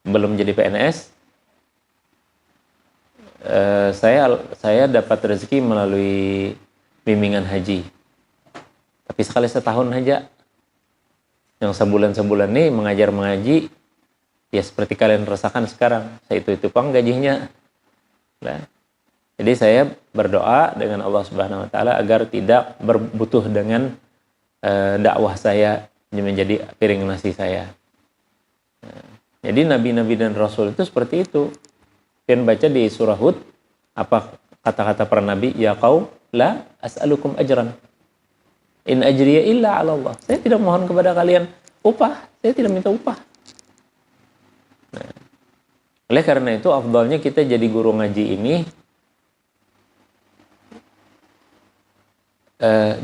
S4: belum jadi PNS, saya dapat rezeki melalui bimbingan haji. Tapi sekali setahun aja. Yang sebulan-sebulan nih mengajar mengaji, ya seperti kalian rasakan sekarang. Saya itu pang gajinya. Nah, jadi saya berdoa dengan Allah Subhanahu Wa Taala agar tidak berbutuh dengan dakwah saya menjadi piring nasi saya. Nah, jadi nabi-nabi dan rasul itu seperti itu. Dan baca di surah Hud, apa kata-kata para nabi? Ya qaum, la as'alukum ajran. In ajriya illa 'ala Allah. Saya tidak mohon kepada kalian upah, saya tidak minta upah. Nah, oleh karena itu afdalnya kita jadi guru ngaji ini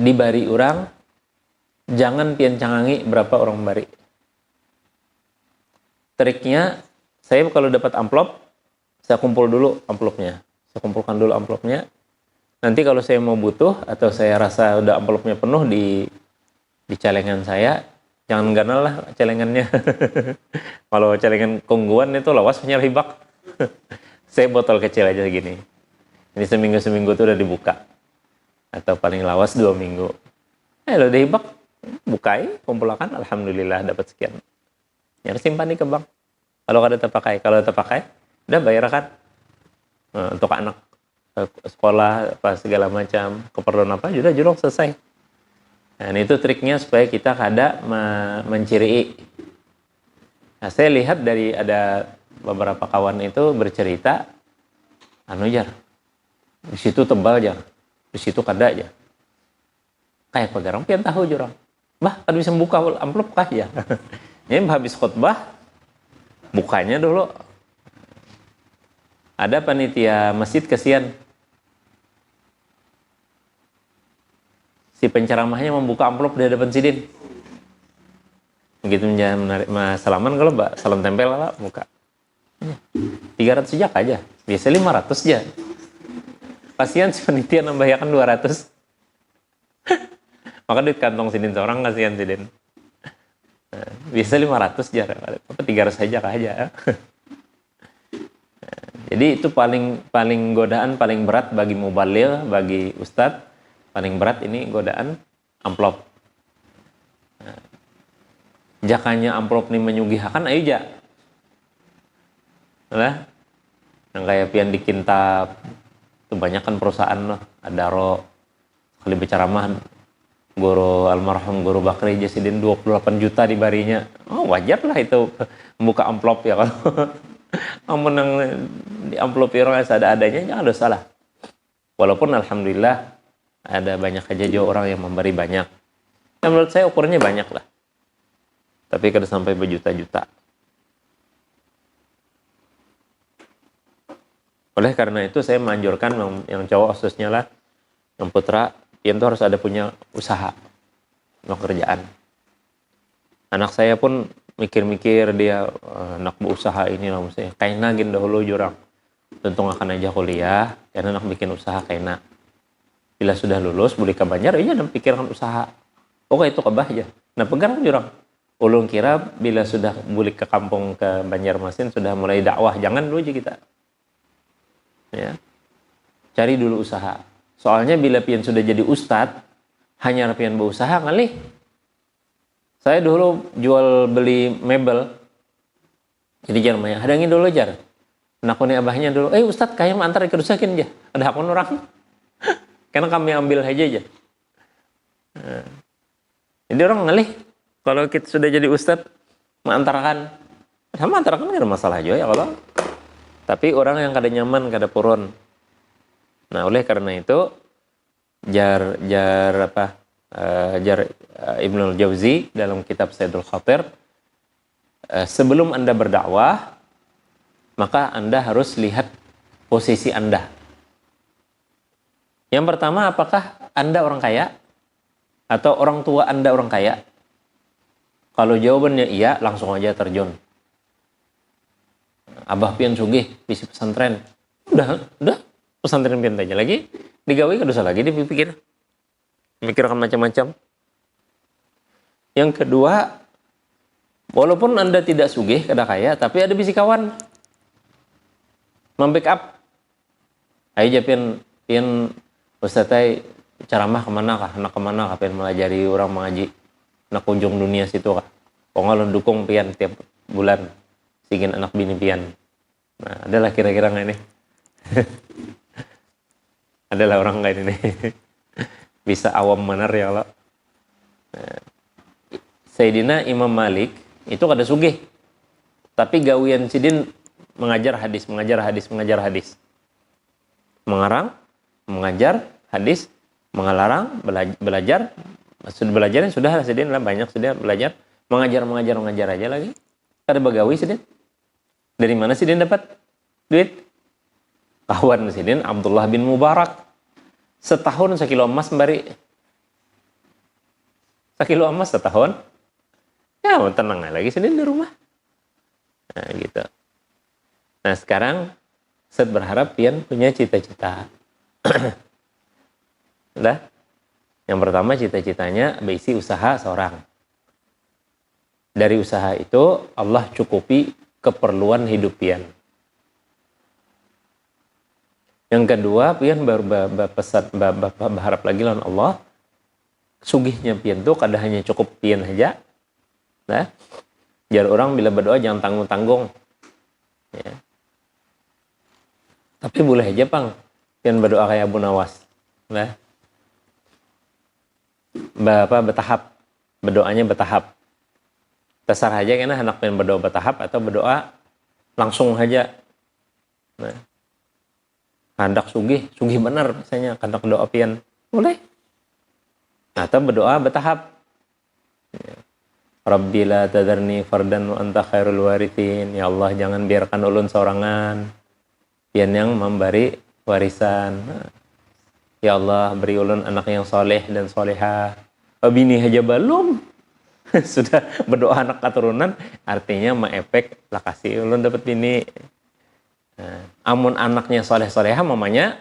S4: dibari orang, jangan pian cangangi berapa orang bari. Triknya, saya kalau dapat amplop, saya kumpul dulu amplopnya. Saya kumpulkan dulu amplopnya. Nanti kalau saya mau butuh atau saya rasa udah amplopnya penuh di celengan saya, jangan ganal lah celengannya. Kalau celengan kongguan itu lawas punya hibak. Saya botol kecil aja gini. Ini seminggu tuh udah dibuka. Atau paling lawas 2 minggu. Udah hibak, bukai, kumpulkan, alhamdulillah dapat sekian. Yang simpan di ke bank. Kalau kada terpakai, udah bayarkan. Untuk anak sekolah apa segala macam keperluan apa sudah jurong selesai. Nah, itu triknya supaya kita kada menciri. Nah, saya lihat dari ada beberapa kawan itu bercerita, jar, di situ tebal jar, di situ kada aja. Kayak pagarang pian tahu jurang. Bah, kada bisa buka amplop kah ya? Jadi habis khutbah bukanya dulu. Ada panitia masjid kesian. Si penceramahnya membuka amplop di hadapan sidin. Begitu menarik salaman kalau mbak salam tempel lah muka. 300 sejak aja. Biasa 500 aja. Kasihan si panitia nambahkan 200. Maka duit kantong sidin seorang kasihan sidin. Biasa 500 aja. Apa 300 saja aja. Jadi itu paling godaan paling berat bagi mubalil, bagi ustadz, paling berat ini godaan amplop. Nah, jakanya amplop ini menyugihakan, ayo jak. Nah, yang kayak pian dikintab, itu banyak kan perusahaan loh, ada kali bicara mah, guru almarhum guru Bakri Jasidin 28 juta dibarinya. Oh wajar lah itu membuka amplop ya kalau. Amun yang di amplop orang ada-adanya jangan dosa lah. Walaupun alhamdulillah ada banyak aja juga orang yang memberi banyak. Ya, menurut saya ukurnya banyak lah. Tapi kada sampai berjuta-juta. Oleh karena itu saya menganjurkan yang cowok khususnya lah, yang putra, itu harus ada punya usaha, pekerjaan. Anak saya pun mikir-mikir dia anak berusaha ini lah maksudnya kayaknya gini dahulu jurang tentu akan aja kuliah karena anak bikin usaha kayaknya bila sudah lulus boleh ke Banjar iya dan pikirkan usaha oke itu kebah aja nah pegang jurang ulung kira bila sudah boleh ke kampung ke Banjarmasin sudah mulai dakwah jangan dulu aja kita ya cari dulu usaha soalnya bila pian sudah jadi ustadz hanya pian berusaha ngalih. Saya dulu jual beli mebel. Jadi jangan banyak. Hadangin dulu jar. Nakuni abahnya dulu. Ustadz kayak antar kerusakin aja. Ada hakun orang. Karena kami ambil aja. Nah. Jadi orang ngalih. Kalau kita sudah jadi ustadz. Mengantarkan. Sama antarkan gak ada masalah juga ya kalau. Tapi orang yang kada nyaman, kada purun. Nah oleh karena itu. Jar Ibnul Jauzi dalam kitab Sayyidul Khatir sebelum Anda berdakwah maka Anda harus lihat posisi Anda. Yang pertama apakah Anda orang kaya atau orang tua Anda orang kaya? Kalau jawabannya iya langsung aja terjun. Abah pian sugih bisi pesantren. Udah pesantren pian aja lagi digawe kadosa lagi dipikir. Mikirkan macam-macam. Yang kedua, Walaupun Anda tidak sugih, kada kaya, tapi ada bisi kawan membackup. Ayo pian Ustaz ceramah kemana kah? Nak kemana kah? Pian melajari orang mengaji. Nak kunjung dunia situ kah? Pokoknya dukung pian tiap bulan. Singin anak bini pian. Nah, adalah kira-kira nggak ini? Adalah orang kayak ini. Bisa awam benar ya Allah. Nah, Sayyidina Imam Malik itu kada sugih. Tapi gawian sidin mengajar hadis. Mengarang, mengajar hadis, mengalarang, belajar. Maksud belajarnya sudah sidin lah, banyak sudah belajar. Mengajar aja lagi. Kada bagawi sidin. Dari mana sidin dapat duit? Kawan sidin Abdullah bin Mubarak. Setahun sekilo emas memberi. Sekilo emas setahun. Ya, tenang lagi sidin di rumah. Nah, gitu. Nah, sekarang Ustaz berharap pian punya cita-cita. Udah? Yang pertama cita-citanya berisi usaha seorang. Dari usaha itu Allah cukupi keperluan hidup pian. Yang kedua, pian berharap lagi lawan Allah, sugihnya pian tuh kada hanya cukup pian aja. Nah, jar orang bila berdoa jangan tanggung-tanggung. Ya. Tapi boleh aja pang, pian berdoa kayak Abu Nawas. Nah, bertahap, berdoanya bertahap. Terserah aja karena anak pengen berdoa bertahap atau berdoa langsung aja. Nah, hendak sugih benar misalnya hendak doa pian boleh. Atau berdoa bertahap. Ya. Rabbi la tadarni fardan wa anta khairul warithin. Ya Allah jangan biarkan ulun sorangan. Pian yang memberi warisan. Nah, ya Allah beri ulun anak yang soleh dan solehah. Bini aja belum. Sudah berdoa anak keturunan artinya maefek lah kasih ulun dapat bini. Nah, amun anaknya soleh-solehah mamanya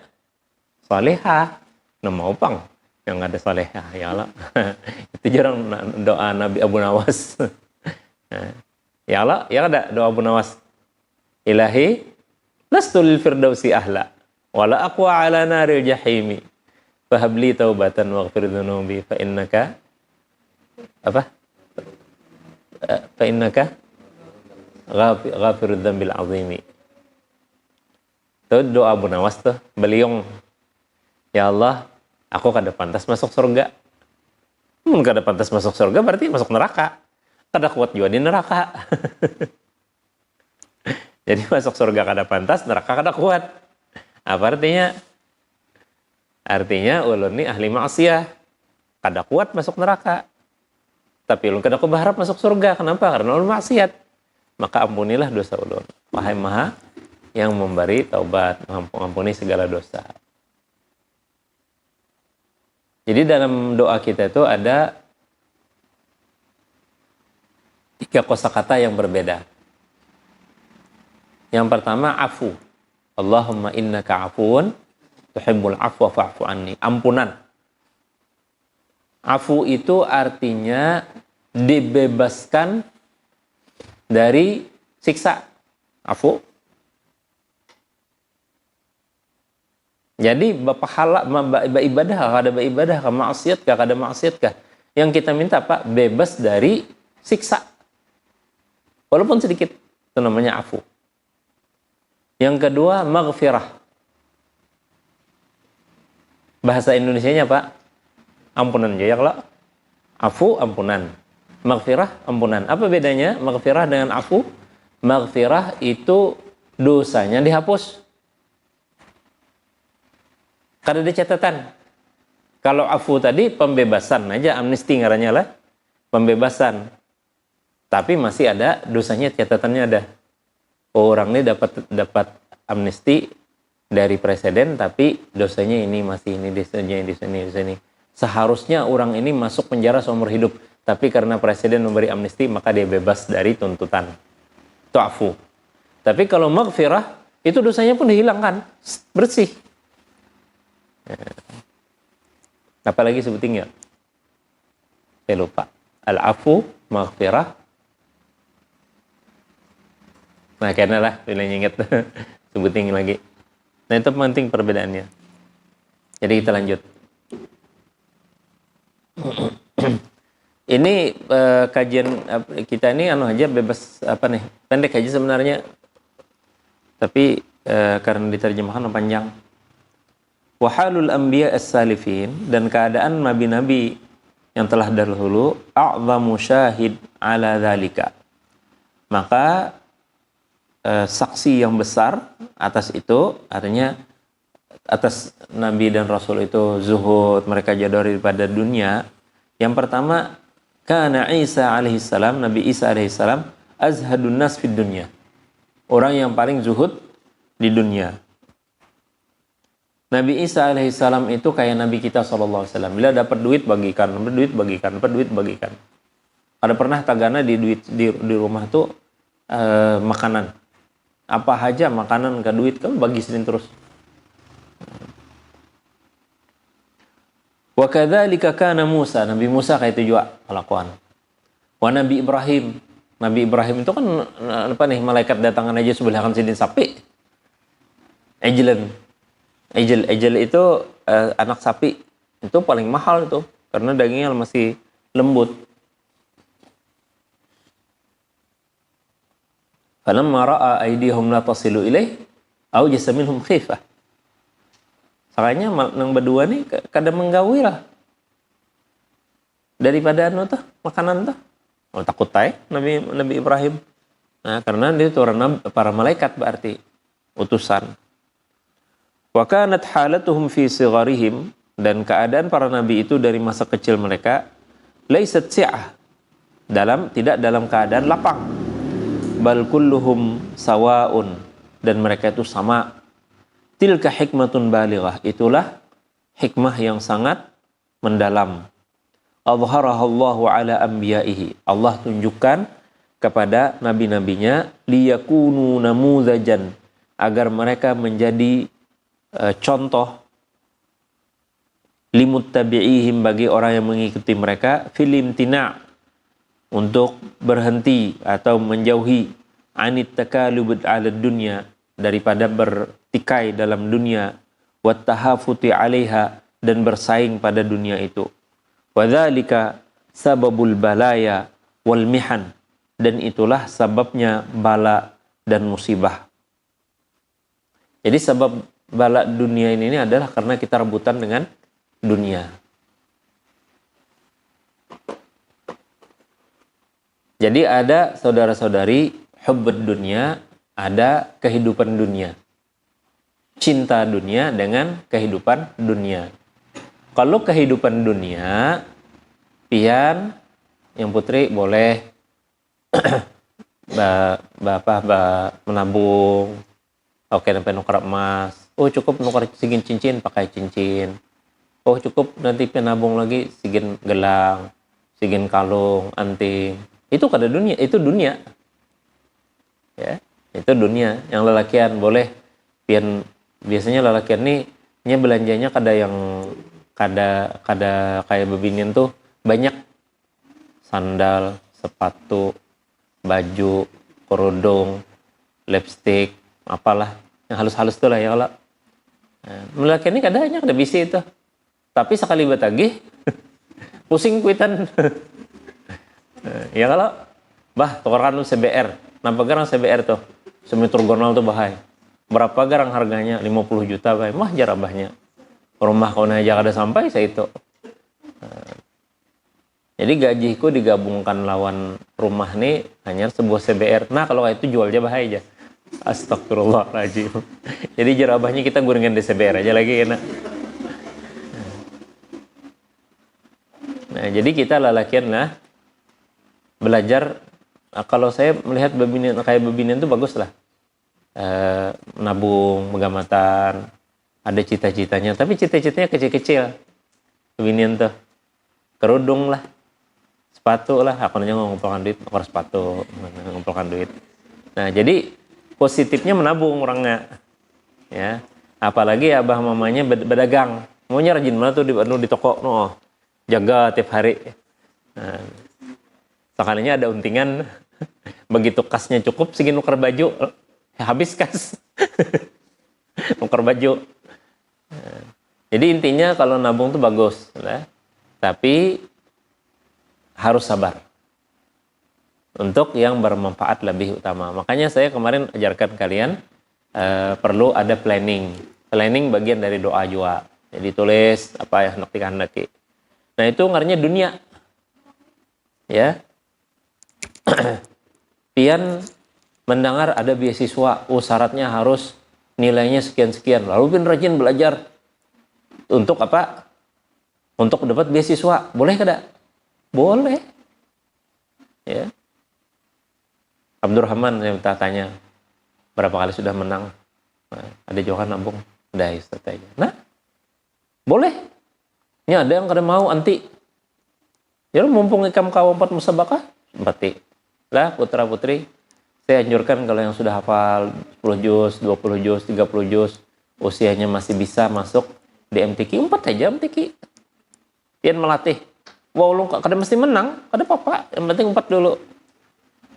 S4: solehah. Nah mau pang yang ada solehah ya Allah. Itu jarang doa Nabi Abu Nawas. Nah, ya Allah ya ada doa Abu Nawas. Ilahi lastu lil firdausi ahla wala aqwa ala naril jahimi fahabli taubatan waghfir dzunubi fa innaka apa? Fa'innaka ghafirud dzambil azimi. Itu doa Abu Nawas tuh, beliung. Ya Allah, aku kada pantas masuk surga. Kada pantas masuk surga berarti masuk neraka. Kada kuat juga di neraka. Jadi masuk surga kada pantas, neraka kada kuat. Apa artinya? Artinya ulun ni ahli maksiat. Kada kuat masuk neraka. Tapi ulun kada berharap masuk surga. Kenapa? Karena ulun maksiat. Maka ampunilah dosa ulun. Wahai Maha yang memberi taubat, mengampuni segala dosa. Jadi dalam doa kita itu ada 3 kosakata yang berbeda. Yang pertama afu. Allahumma innaka afuun tuhibbul afwa fa'fu anni. Ampunan. Afu itu artinya dibebaskan dari siksa. Afu. Jadi pahala ibadah, kada ibadah, maksiat kada maksiat kah? Yang kita minta Pak bebas dari siksa. Walaupun sedikit. Itu namanya afu. Yang kedua maghfirah. Bahasa Indonesianya Pak ampunan aja ya kalau afu ampunan, maghfirah ampunan. Apa bedanya maghfirah dengan afu? Maghfirah itu dosanya dihapus. Kada ada catatan. Kalau afu tadi pembebasan aja, amnesti ngarannya lah, pembebasan. Tapi masih ada dosanya, catatannya ada. Orang ini dapat amnesti dari presiden, tapi dosanya ini masih ini, dosanya di sini. Seharusnya orang ini masuk penjara seumur hidup, tapi karena presiden memberi amnesti maka dia bebas dari tuntutan. Itu afu. Tapi kalau maghfirah itu dosanya pun dihilangkan, bersih. Apalagi sebutin ya? Saya lupa. Al-afu, maghfirah, Nah, karena lah, bila ingat sebutin lagi. Nah, itu penting perbedaannya. Jadi kita lanjut. Ini kajian kita ini aja bebas pendek aja sebenarnya. Tapi karena diterjemahkan panjang. Wa halul anbiya as-salifin, dan keadaan nabi-nabi yang telah dahulu, a'zamu syahid ala dzalika. Maka saksi yang besar atas itu, artinya atas nabi dan rasul itu zuhud, mereka jauh daripada dunia. Yang pertama, kana Isa alaihissalam, Nabi Isa alaihissalam, azhadun nas fid dunya, orang yang paling zuhud di dunia. Nabi Isa alaihissalam itu kayak Nabi kita SAW. Bila dapat duit bagikan, dapat duit bagikan. Ada pernah tagana di rumah tuh makanan. Apa aja makanan ke duit kan bagisin terus. Wa kadzalika kana Musa, Nabi Musa kayak itu juga kelakuan. Wa Nabi Ibrahim, Nabi Ibrahim itu kan malaikat datangan aja sebelahkan sidin sapi. Ejel itu anak sapi. Itu paling mahal itu karena dagingnya masih lembut. Falamma ra'a aydihum la tasilu ilaih aujasa minhum khifah. Makanya nang berdua nih kada menggawi lah. Daripada makanan tuh. Oh, takut Nabi Ibrahim. Nah, karena dia itu para malaikat berarti utusan. Wa kanat halatuhum fi sigharihim, dan keadaan para nabi itu dari masa kecil mereka laisat si'ah, tidak dalam keadaan lapang. Bal kulluhum sawaun, dan mereka itu sama. Tilka hikmatun balighah, itulah hikmah yang sangat mendalam. Adharahallahu ala anbiya'ihi, Allah tunjukkan kepada nabi-nabinya liyakunu namuzajan, agar mereka menjadi contoh limuttabi'ihim, bagi orang yang mengikuti mereka, fil imtina', untuk berhenti atau menjauhi anit takalub 'ala dunya, daripada bertikai dalam dunia, wat tahafuti 'alaiha, dan bersaing pada dunia itu. Wa dzalika sababul balaya wal mihan, dan itulah sababnya bala dan musibah. Jadi sebab bala dunia ini adalah karena kita rebutan dengan dunia. Jadi ada saudara-saudari hubbud dunia, ada kehidupan dunia. Cinta dunia dengan kehidupan dunia. Kalau kehidupan dunia, pian yang putri boleh menabung, oke, sampai nukar emas. Oh, cukup nukar sigin cincin, pakai cincin. Oh, cukup nanti penabung lagi sigin gelang, sigin kalung, anting. Itu kada dunia, itu dunia. Ya, itu dunia. Yang lelakian boleh pian, biasanya lelakian nih belanjanya kada kayak bebinian tuh banyak, sandal, sepatu, baju, kerudung, lipstick, apalah yang halus-halus tuh lah ya kalau. Nah, lelakian ini kada bisi itu. Tapi sekali batagih pusing kuitan. Ya kalau tukarkan lu CBR. Nampak garang CBR tuh. Semi-turgonal tuh bahaya. Berapa garang harganya? 50 juta bahaya. Mah jarabahnya. Rumah kau aja kada sampai saya itu. Jadi gajiku digabungkan lawan rumah nih hanya sebuah CBR. Nah, kalau itu jual aja bahaya aja. Astagfirullahaladzim. Jadi jarabahnya kita guringin di CBR aja lagi enak. Nah, jadi kita lalakian lah belajar. Kalau saya melihat bebinian itu bagus lah, nabung, megamatan, ada cita-citanya, tapi cita-citanya kecil-kecil. Bebinian tuh kerudung lah, sepatu lah, aku nanya ngumpulkan duit, ngukar sepatu, ngumpulkan duit. Nah, jadi positifnya menabung orangnya, ya. Apalagi abah mamanya berdagang, maunya rajin mana tuh di toko, jaga tiap hari. Nah, sekalinya ada untingan, Begitu kasnya cukup, segini nuker baju, habis kas. Nuker baju. Jadi intinya kalau nabung itu bagus, ya. Tapi harus sabar. Untuk yang bermanfaat lebih utama. Makanya saya kemarin ajarkan kalian perlu ada planning. Planning bagian dari doa juga. Jadi tulis apa ya hendak. Nah itu ngarannya dunia. Ya. Pian mendengar ada beasiswa, syaratnya harus nilainya sekian-sekian. Lalu pian rajin belajar untuk apa? Untuk dapat beasiswa. Boleh kada? Boleh. Ya. Abdurrahman yang tanya berapa kali sudah menang? Nah, ada juga nabung. Udah Ustaz aja. Nah, boleh. Ini ada yang kada mau anti. Ya mumpung ikam kau 4 musabakah, berarti lah putra-putri, saya anjurkan kalau yang sudah hafal 10 juz, 20 juz, 30 juz, usianya masih bisa masuk di MTQ, 4 aja MTQ. Pian melatih. Wow, lu kada mesti menang, kada apa-apa, yang penting 4 dulu.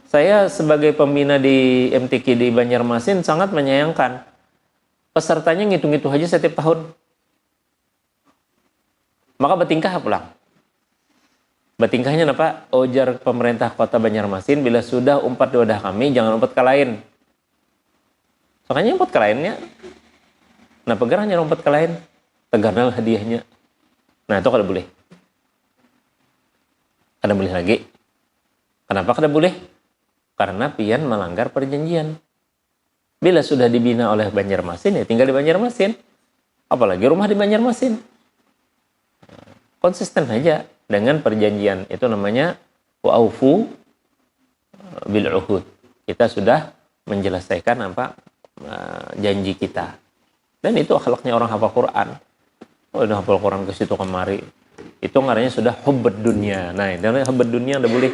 S4: Saya sebagai pembina di MTQ di Banjarmasin sangat menyayangkan. Pesertanya ngitung-ngitung aja setiap tahun. Maka bertingkah pulang. Bertingkahnya apa? Ujar pemerintah kota Banjarmasin, bila sudah umpat di wadah kami, jangan umpat ke lain. Soalnya umpat ke lainnya. Nah, pegarahnya umpat ke lain. Tegarlah hadiahnya. Nah, itu kada boleh. Kada boleh lagi. Kenapa kada boleh? Karena pian melanggar perjanjian. Bila sudah dibina oleh Banjarmasin, ya tinggal di Banjarmasin. Apalagi rumah di Banjarmasin. Konsisten aja dengan perjanjian. Itu namanya wa'aufu bil uhud. Kita sudah menjelaskan apa janji kita. Dan itu akhlaknya orang hafal Quran. Oh, udah hafal Quran ke situ kemari. Itu ngarannya sudah hubbad dunia. Nah, itu hubbad dunia udah boleh.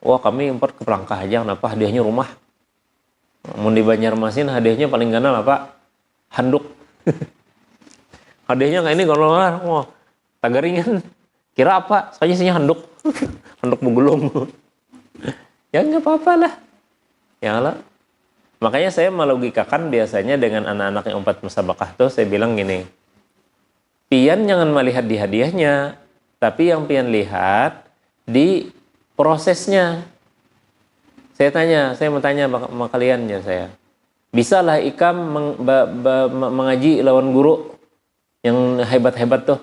S4: Wah, kami import ke Pelangkah aja, kenapa hadiahnya rumah? Mau di Banjarmasin hadiahnya paling ganal apa? Handuk. Hadiahnya kayak ini kalau wah, tagaringan. Kira apa? Soalnya isinya handuk. Handuk menggulung. Ya nggak apa-apa lah. Ya lah. Makanya saya melogikakan biasanya dengan anak-anak yang 4 musabakah tuh saya bilang gini. Pian jangan melihat di hadiahnya, tapi yang pian lihat di prosesnya. Saya mau tanya sama kalian ya saya. Bisalah ikam mengaji lawan guru yang hebat-hebat tuh.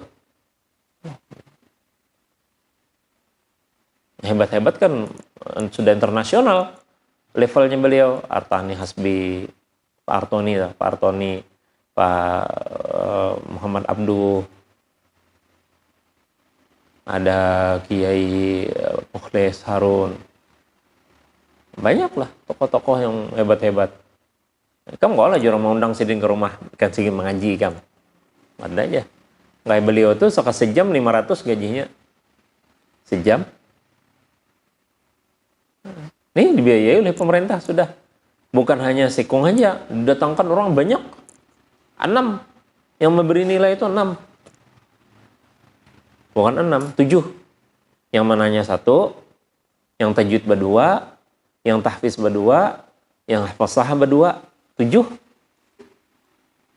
S4: Hebat-hebat kan sudah internasional levelnya beliau. Artani Hasbi, Pak Artoni, Pak Muhammad Abduh, ada Kiai Mukhlis Harun, banyaklah tokoh-tokoh yang hebat-hebat. Kamu kalau aja mau undang sidin ke rumah kan sih mengaji kamu, ada aja. Kayak beliau tuh sejam 500 gajinya, sejam. Nih dibiayai oleh pemerintah sudah. Bukan hanya Sekung aja, datangkan orang banyak. 6. Yang memberi nilai itu 6. Bukan 6, 7. Yang mananya 1, yang tajwid berdua, yang tahfiz berdua, yang hafazah berdua, 7.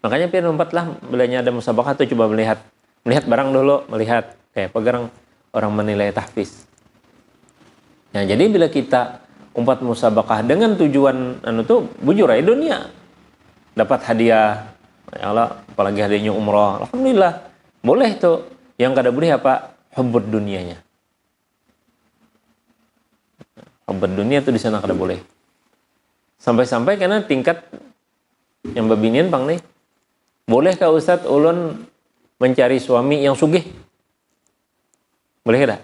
S4: Makanya pian lah bilanya ada musabakah tuh coba melihat barang dulu, melihat kayak pegang orang menilai tahfiz. Nah, jadi bila kita umpat musabakah dengan tujuan tuh bujur aja dunia dapat hadiah, ya Allah, apalagi hadiahnya umroh, alhamdulillah boleh tuh. Yang kada boleh apa? Hubbud dunianya. Hubbud dunia tuh di sana kada boleh. Sampai-sampai karena tingkat yang babinian bang nih, bolehkah Ustadz ulun mencari suami yang sugih? Boleh kada?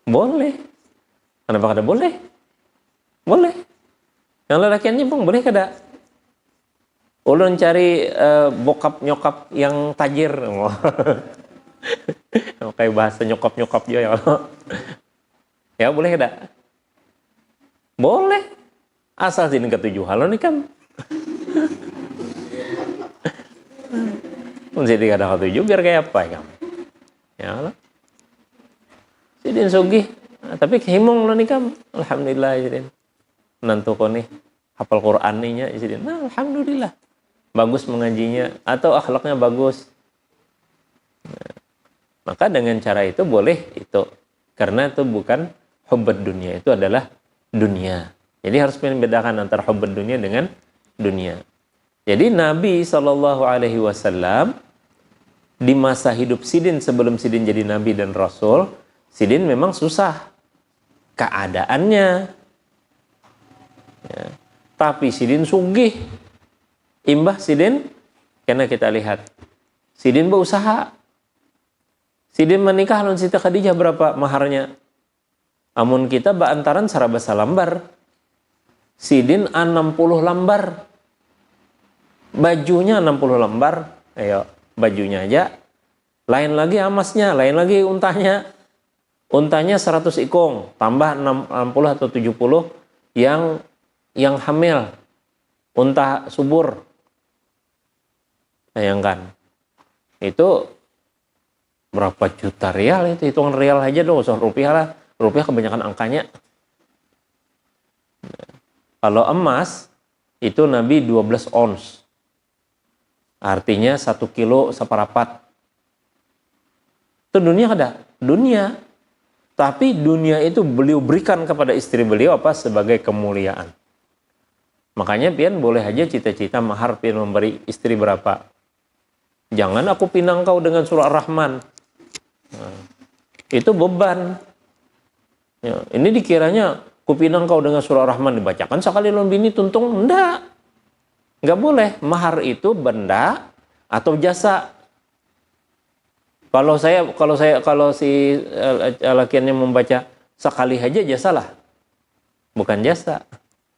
S4: Boleh. Kenapa kada boleh? Boleh. Yang lelakiannya bang boleh kada? Ulun cari bokap nyokap yang tajir. Kayak bahasa nyokap juga ya. Ya boleh kada? Boleh. Asal sini ketujuh hal nih kan. Jadi kada ketujuh biar kayak apa ya kamu? Ya Allah. Sidin sugih tapi himong lo nikah, alhamdulillah jadi nantu ko nih hafal Quran nih jadi, nah alhamdulillah bagus mengajinya atau akhlaknya bagus. Nah, maka dengan cara itu boleh itu, karena itu bukan hubbad dunia, itu adalah dunia. Jadi harus membedakan antara hubbad dunia dengan dunia. Jadi Nabi SAW di masa hidup Sidin, sebelum Sidin jadi Nabi dan Rasul, Sidin memang susah keadaannya. Ya. Tapi Sidin sugih. Imbah Sidin, karena kita lihat, Sidin berusaha. Sidin menikah lawan Siti Khadijah berapa maharnya? Amun kita baantaran sarabasa lambar. Sidin 60 lambar. Bajunya 60 lembar, ayo bajunya aja. Lain lagi amasnya, lain lagi untahnya. Untahnya 100 ikung, tambah 60 atau 70 yang hamil. Untah subur. Bayangkan. Itu berapa juta rial itu, hitungan rial aja dong, usah rupiah lah. Rupiah kebanyakan angkanya. Kalau emas, itu Nabi 12 ons. Artinya 1 kilo separapat. Itu dunia ada? Dunia. Tapi dunia itu beliau berikan kepada istri beliau apa? Sebagai kemuliaan. Makanya pian boleh aja cita-cita mahar pian memberi istri berapa. Jangan aku pinang kau dengan surah Ar-Rahman. Nah, itu beban. Ya, ini dikiranya kupinang kau dengan surah Ar-Rahman dibacakan sekali lawan bini tuntung. Enggak. Enggak boleh. Mahar itu benda atau jasa. Kalau si lakiannya membaca sekali aja jasalah. Bukan jasa.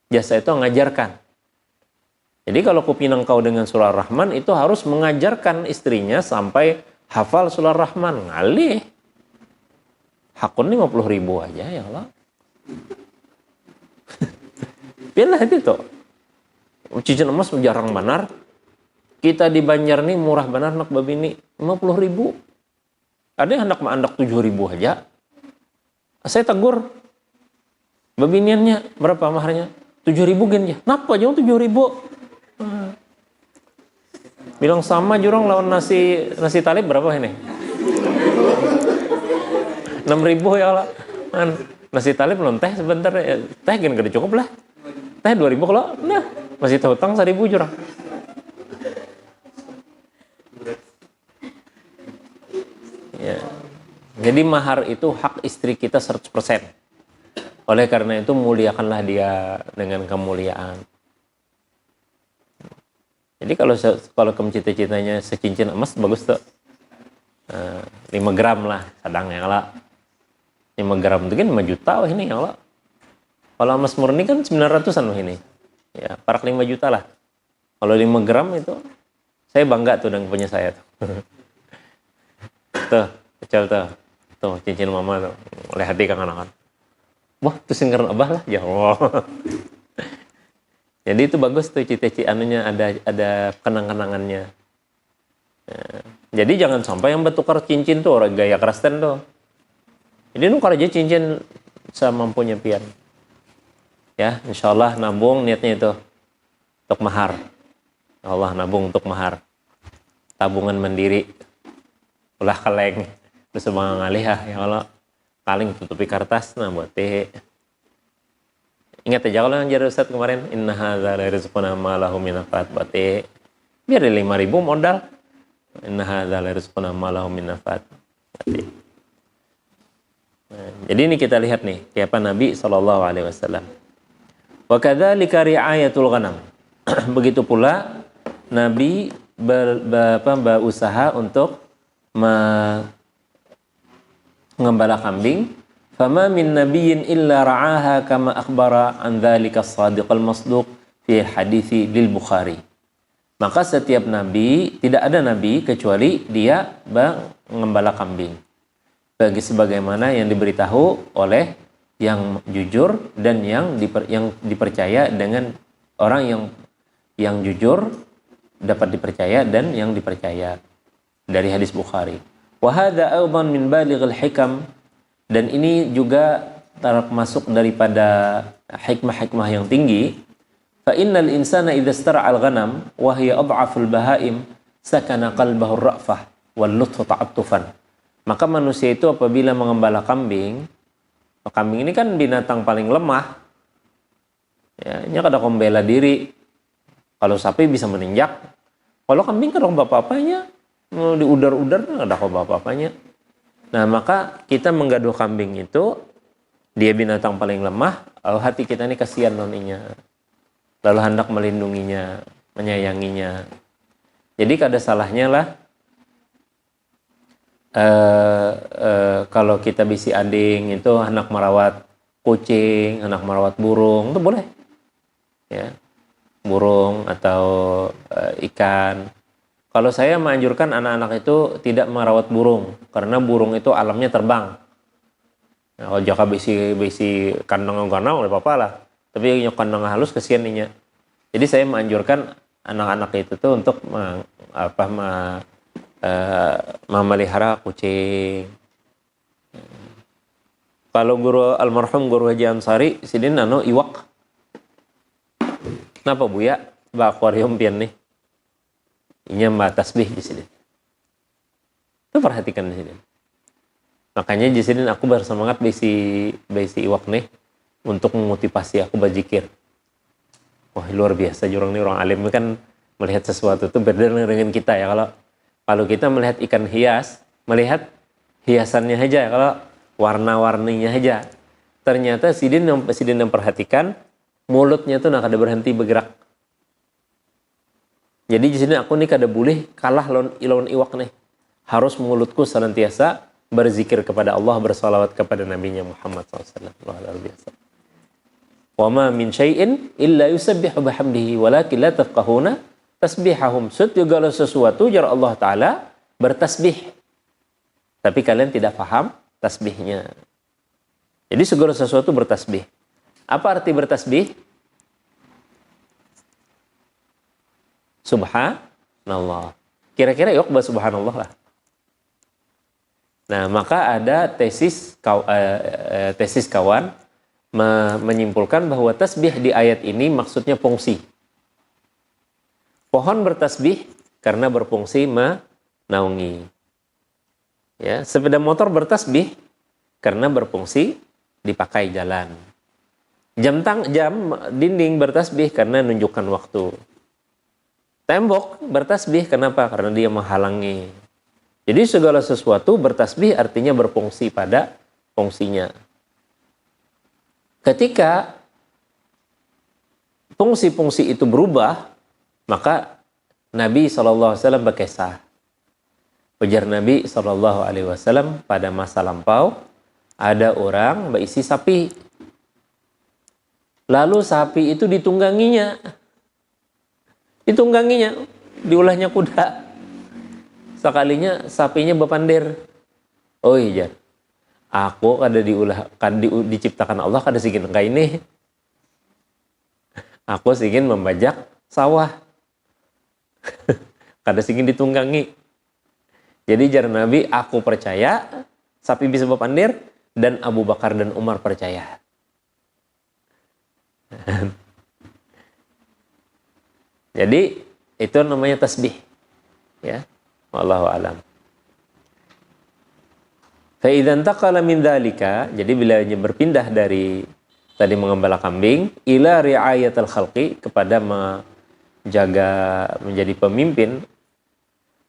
S4: Jasa itu mengajarkan. Jadi kalau kupinang kau dengan surah Ar-Rahman itu harus mengajarkan istrinya sampai hafal surah Ar-Rahman. Ngalih. Hakun 50.000 aja ya Allah. Pilih itu. Cincin emas jarang benar. Kita di Banjar nih murah benar nak babini 50.000. Ada yang anak 7.000 aja. Saya tegur. Babiniannya berapa maharnya? 7.000 gen ya. Kenapa jauh 7.000? Bilang sama jurang lawan nasi talib berapa ini? 6.000 ya Allah. Nasi talib belum teh sebentar ya. Teh gen gede cukup lah. Teh 2.000 kalau nah masih hutang 1.000 jurang. Ya. Jadi mahar itu hak istri kita 100%. Oleh karena itu muliakanlah dia dengan kemuliaan. Jadi kalau kamu cita-citanya secincin emas bagus tuh. 5 gram lah sadang ya Allah. 5 gram itu kan 5 juta wah ini ya Allah. Kalau emas murni kan 900-an wah ini. Ya, parak 5 juta lah. Kalau 5 gram itu saya bangga tuh dengan punya saya tuh. Tuh, kecil tuh. Tuh cincin mama tuh. Oleh hati kangen-kangen. Wah, itu singkaran abah lah, ya Allah. Jadi itu bagus tuh cita-cita anunya ada kenang-kenangannya. Ya. Jadi jangan sampai yang bertukar cincin tuh orang gaya Kristen tuh. Jadi nukar aja cincin semampunya pian. Ya, insyaallah nabung niatnya itu untuk mahar. Allah nabung untuk mahar. Tabungan mandiri. Ulah kaleng. Terus bang ngalih ya Allah. Kaling tutupi kertas nah buat teh. Ingat aja kalau yang jadi Ustaz kemarin inna hadza la rizquna ma lahu min nafat buat teh. Biar 5.000 modal. Inna hadza la rizquna ma lahu min nafat. Nah, jadi ini kita lihat nih kayak apa Nabi SAW. Wa kadzalika ri'ayatul ghanam. Begitu pula Nabi berusaha untuk mengembala kambing. Fama min nabiyyin illa ra'aha kama akhbara an dzalika as-sadiqal masduq fi hadithi lil Bukhari. Maka setiap nabi, tidak ada nabi kecuali dia mengembala kambing. Bagi sebagaimana yang diberitahu oleh yang jujur dan yang dipercaya dengan orang yang jujur dapat dipercaya dan yang dipercaya dari hadis Bukhari. Wa hadza aidan min balighil hikam, dan ini juga termasuk daripada hikmah-hikmah yang tinggi, fa innal insana idza istara'al ghanam wa hiya adhaful bahaim sakana qalbahu ra'fah wal lutfu ta'attufan. Maka manusia itu apabila mengembala kambing, kambing ini kan binatang paling lemah. Ya, nya kada membela diri. Kalau sapi bisa meninjak. Kalau kambing kan apa-apanya, di udar-udar kan ada apa-apanya. Nah, maka kita menggaduh kambing itu, dia binatang paling lemah, lalu hati kita ini kasihan noninya. Lalu hendak melindunginya, menyayanginya. Jadi kada salahnya lah kalau kita bisi ading itu hendak merawat kucing, hendak merawat burung, itu boleh. Ya. Burung atau ikan. Kalau saya menganjurkan anak-anak itu tidak merawat burung karena burung itu alamnya terbang. Nah, kalau jaka besi kandang ganau oleh apa lah. Tapi yang kandang halus kesian ninya. Jadi saya menganjurkan anak-anak itu tuh untuk memelihara kucing. Kalau guru almarhum guru Haji Ansari sidin nano iwak. Kenapa Bu ya? Ba akuarium pian nih. Inya mbak tasbih di sini. Itu perhatikan di sini. Makanya di sini aku bersemangat besi iwak nih untuk memotivasi aku berzikir. Wah, luar biasa jurang nih, orang alim kan melihat sesuatu itu berbeda dengan kita ya. Kalau kita melihat ikan hias, melihat hiasannya aja, kalau warna-warninya aja. Ternyata sidin yang perhatikan mulutnya tuh nak ada berhenti bergerak. Jadi di sini aku nih kada boleh kalah lawan iwak nih. Harus mulutku senantiasa berzikir kepada Allah, bersalawat kepada Nabi Muhammad SAW. Luar biasa. Wa ma min syai'in illa yusabbihu bihamdihi walakin la tafqahuna tasbihahum. Segala sesuatu jar Allah Ta'ala bertasbih. Tapi kalian tidak paham tasbihnya. Jadi segala sesuatu bertasbih. Apa arti bertasbih? Subhanallah. Kira-kira yuk bahas subhanallah lah. Nah, maka ada tesis kawan menyimpulkan bahwa tasbih di ayat ini maksudnya fungsi. Pohon bertasbih karena berfungsi menaungi. Ya, sepeda motor bertasbih karena berfungsi dipakai jalan. Jam dinding bertasbih karena menunjukkan waktu. Tembok bertasbih kenapa? Karena dia menghalangi. Jadi segala sesuatu bertasbih artinya berfungsi pada fungsinya. Ketika fungsi-fungsi itu berubah, maka Nabi SAW berkisah. Ujar Nabi SAW pada masa lampau, ada orang berisi sapi. Lalu sapi itu ditungganginya, diulahnya kuda. Sekalinya sapinya berpandir. Oh iya, aku kada diciptakan Allah kada singin kayak ini. Aku singin membajak sawah. Kada singin ditunggangi. Jadi jar Nabi, aku percaya sapi bisa berpandir dan Abu Bakar dan Umar percaya. Jadi itu namanya tasbih, ya. Wallahu a'lam. Fa idzan taqala min dzalika, jadi bila berpindah dari tadi mengembala kambing ila ri'ayatul khalqi, kepada menjaga menjadi pemimpin,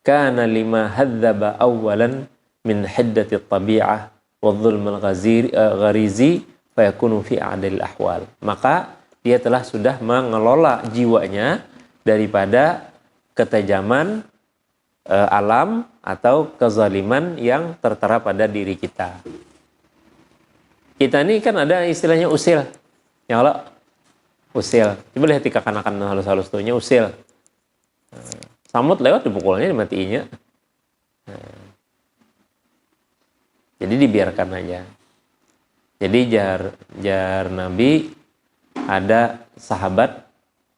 S4: kana lima hadzaba awwalan min hiddati tabi'ah wa dhulmil gharizi fa yakunu fi a'dal ahwal. Maka dia telah sudah mengelola jiwanya daripada ketajaman alam atau kezaliman yang tertera pada diri kita. Kita ini kan ada istilahnya usil. Ya Allah, usil. Coba lihat kanakan halus-halus tuhnya usil. Samut lewat dipukulnya, dimatiinya. Jadi dibiarkan aja. Jadi jar Nabi, ada sahabat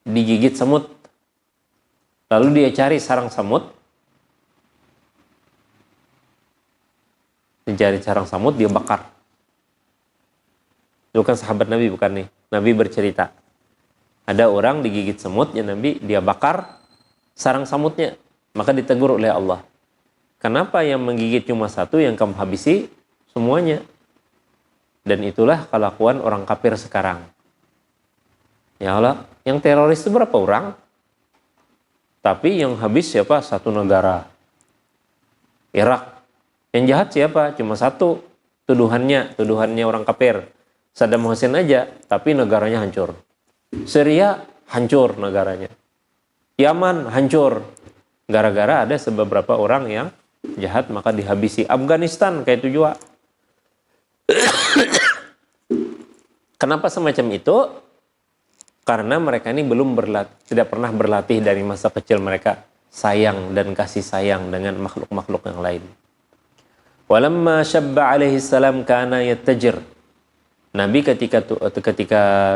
S4: digigit semut. Lalu dia cari sarang semut. Dia bakar. Bukan sahabat Nabi, bukan nih. Nabi bercerita. Ada orang digigit semut, ya Nabi, dia bakar sarang semutnya. Maka ditegur oleh Allah. Kenapa yang menggigit cuma satu, yang kamu habisi semuanya? Dan itulah kelakuan orang kafir sekarang. Ya Allah, yang teroris itu berapa orang? Tapi yang habis siapa? Satu negara. Irak. Yang jahat siapa? Cuma satu. Tuduhannya orang kafir. Saddam Hussein aja, tapi negaranya hancur. Syria hancur negaranya. Yaman hancur. Gara-gara ada beberapa orang yang jahat maka dihabisi. Afghanistan kayak itu juga. Kenapa semacam itu? Karena mereka ini tidak pernah berlatih dari masa kecil mereka sayang dan kasih sayang dengan makhluk-makhluk yang lain. Walamma syabba alaihi salam kana yattajir. Nabi ketika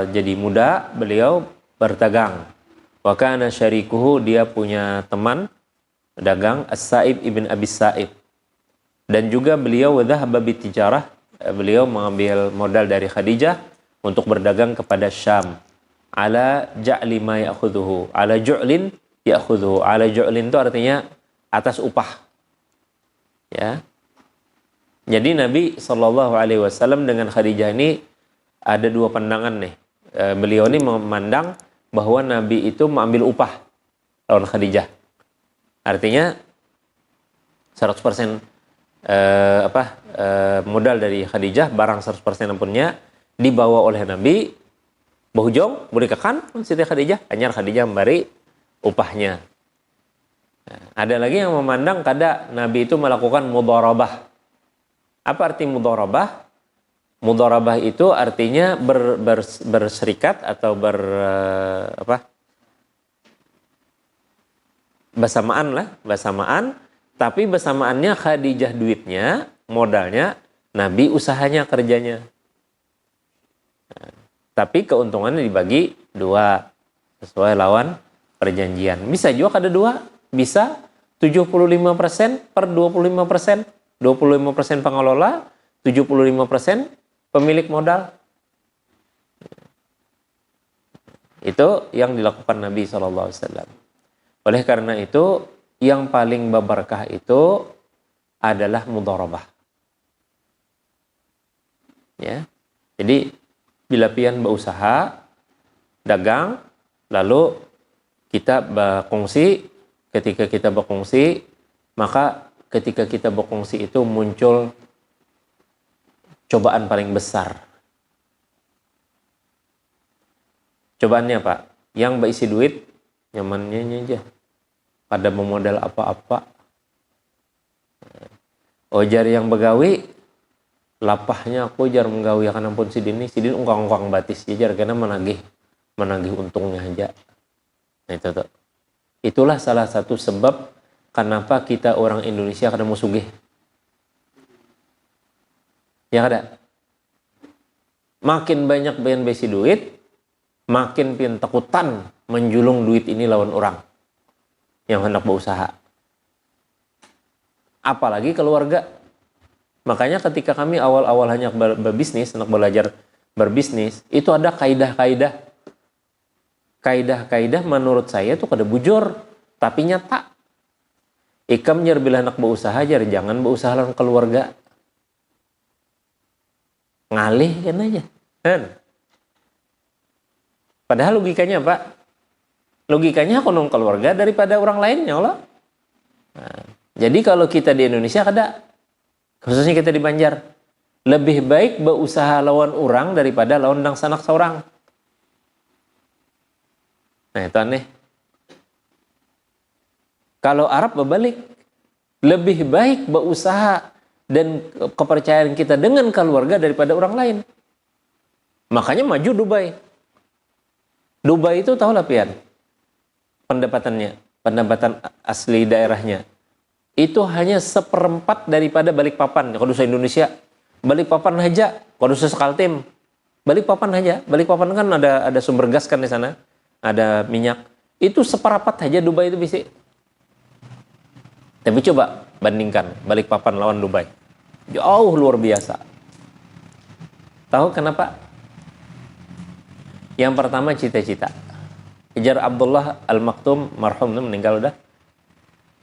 S4: jadi muda, beliau berdagang. Wa kana syarikuhu, dia punya teman dagang, As-Sa'ib ibn Abi Sa'ib. Dan juga beliau dhahaba bitijarah, beliau mengambil modal dari Khadijah untuk berdagang kepada Syam. Ala ja'li ma ya'khudhuhu. Ala ju'lin ya'khudhuhu. Ala ju'lin itu artinya atas upah. Ya. Jadi Nabi SAW dengan Khadijah ini ada dua pandangan nih. Beliau ini memandang bahwa Nabi itu mengambil upah lawan Khadijah. Artinya 100% modal dari Khadijah, barang 100% punya dibawa oleh Nabi. Bahujong berikakan Siti Khadijah, hanya Khadijah memberi upahnya. Nah, ada lagi yang memandang kada Nabi itu melakukan mudharabah. Apa arti mudharabah? Mudharabah itu artinya berserikat atau bersamaan, tapi bersamaannya Khadijah duitnya, modalnya, Nabi usahanya, kerjanya. Nah, tapi keuntungannya dibagi dua sesuai lawan perjanjian. Bisa juga ada dua, bisa 75% per 25%. 25% pengelola, 75% pemilik modal. Itu yang dilakukan Nabi SAW. Oleh karena itu, yang paling berkah itu adalah mudharabah. Ya. Jadi, bila pian berusaha, dagang, lalu kita berkongsi, ketika kita berkongsi, maka ketika kita berkongsi itu muncul cobaan paling besar. Cobaannya Pak, yang berisi duit, nyamannya aja. Pada memodal apa-apa. Ojar yang begawi, lapahnya aku jar menggawi akan ampun sidin ungkang-ungkang batis jar karena menagih untungnya aja. Nah itu tuh. Itulah salah satu sebab kenapa kita orang Indonesia kada mau sugih. Ya kada. Makin banyak bayan besi duit, makin pian takutan menjulung duit ini lawan orang yang hendak berusaha. Apalagi keluarga. Makanya ketika kami awal-awal hanya berbisnis, hendak belajar berbisnis, itu ada kaidah-kaidah. Kaidah-kaidah menurut saya itu kada bujur, tapi nyata. Ikam jar bila anak berusaha jar jangan berusaha lawan keluarga. Ngalih kan aja. Kan? Padahal logikanya Pak, logikanya konon keluarga daripada orang lainnya Allah. Nah, jadi kalau kita di Indonesia kada, khususnya kita di Banjar, lebih baik berusaha lawan orang daripada lawan dang sanak seorang. Nah itu aneh. Kalau Arab berbalik, lebih baik berusaha dan kepercayaan kita dengan keluarga daripada orang lain. Makanya maju Dubai. Dubai itu tahu lah pian pendapatannya, pendapatan asli daerahnya. Itu hanya 1/4 daripada Balikpapan. Kalau dosa Indonesia, Balikpapan aja, kalau dosa Kaltim, Balikpapan aja. Balikpapan kan ada sumber gas kan di sana, ada minyak. Itu 1/4 aja Dubai itu bisa. Tapi coba bandingkan Balikpapan lawan Dubai. Jauh luar biasa. Tahu kenapa? Yang pertama cita-cita. Ujar Abdullah Al-Maktum, marhum meninggal udah.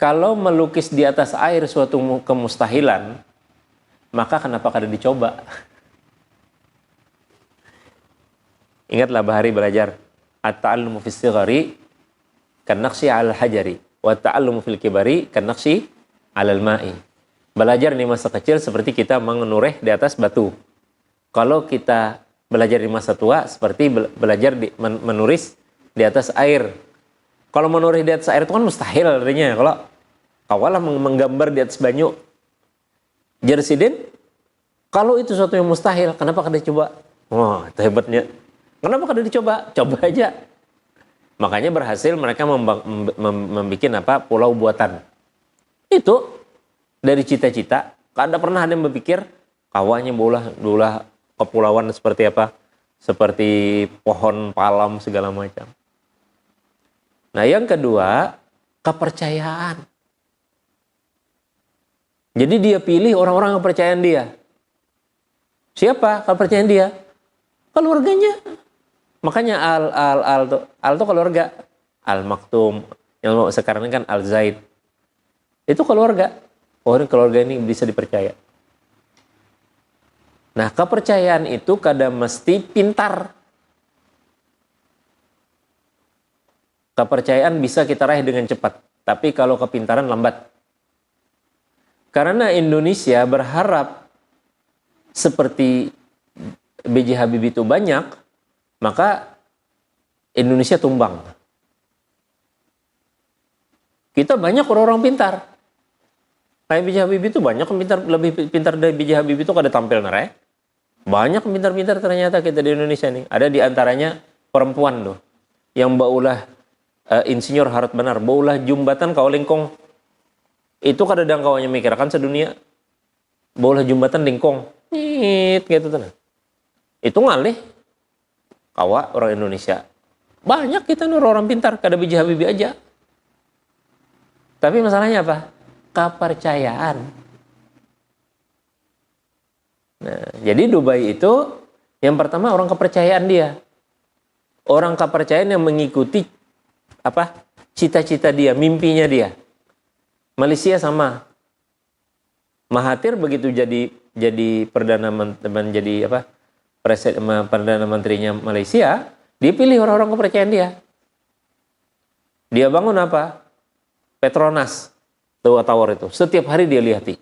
S4: Kalau melukis di atas air suatu kemustahilan, maka kenapa kada dicoba? Ingatlah Bahari belajar. At-ta'allumu fis sighari kan-naqshi 'alal hajari wa at-ta'allumu fil kibari kan-naqshi 'alal ma'i. Belajar di masa kecil seperti kita menureh di atas batu. Kalau kita belajar di masa tua seperti belajar menulis di atas air. Kalau menulis di atas air itu kan mustahil artinya. Kalau kawalah menggambar di atas banyu. Jersidin, kalau itu sesuatu yang mustahil, kenapa kada dicoba? Wah, itu hebatnya. Kenapa kada dicoba? Coba aja. Makanya berhasil mereka membuat pulau buatan. Itu dari cita-cita. Kada pernah ada yang berpikir kawanya bola kepulauan seperti apa? Seperti pohon palam segala macam. Nah, yang kedua, kepercayaan. Jadi dia pilih orang-orang kepercayaan dia. Siapa kepercayaan dia? Keluarganya. Makanya Al itu keluarga. Al-Maktum, yang sekarang ini kan Al-Zaid. Itu keluarga. Oh, ini keluarga ini bisa dipercaya. Nah, kepercayaan itu kadang mesti pintar. Kepercayaan bisa kita raih dengan cepat. Tapi kalau kepintaran lambat. Karena Indonesia berharap seperti B.J. Habibie itu banyak, maka Indonesia tumbang. Kita banyak orang-orang pintar. Kayak B.J. Habibie itu banyak lebih pintar dari B.J. Habibie itu kada tampil narai. Banyak pintar-pintar ternyata kita di Indonesia nih. Ada di antaranya perempuan tuh. Yang baulah insinyur harap benar. Baulah jembatan kau lingkong. Itu kadang kawannya mikir kan sedunia. Baulah jembatan lingkong. Gitu tuh. Itu ngalih. Kawa orang Indonesia. Banyak kita nih orang pintar. Kada B.J. Habibie aja. Tapi masalahnya apa? Kepercayaan. Nah, jadi Dubai itu yang pertama orang kepercayaan dia. Orang kepercayaan yang mengikuti cita-cita dia, mimpinya dia. Malaysia sama. Mahathir begitu jadi perdana menterinya Malaysia, dia pilih orang-orang kepercayaan dia. Dia bangun apa? Petronas, Tower itu. Setiap hari dia lihati.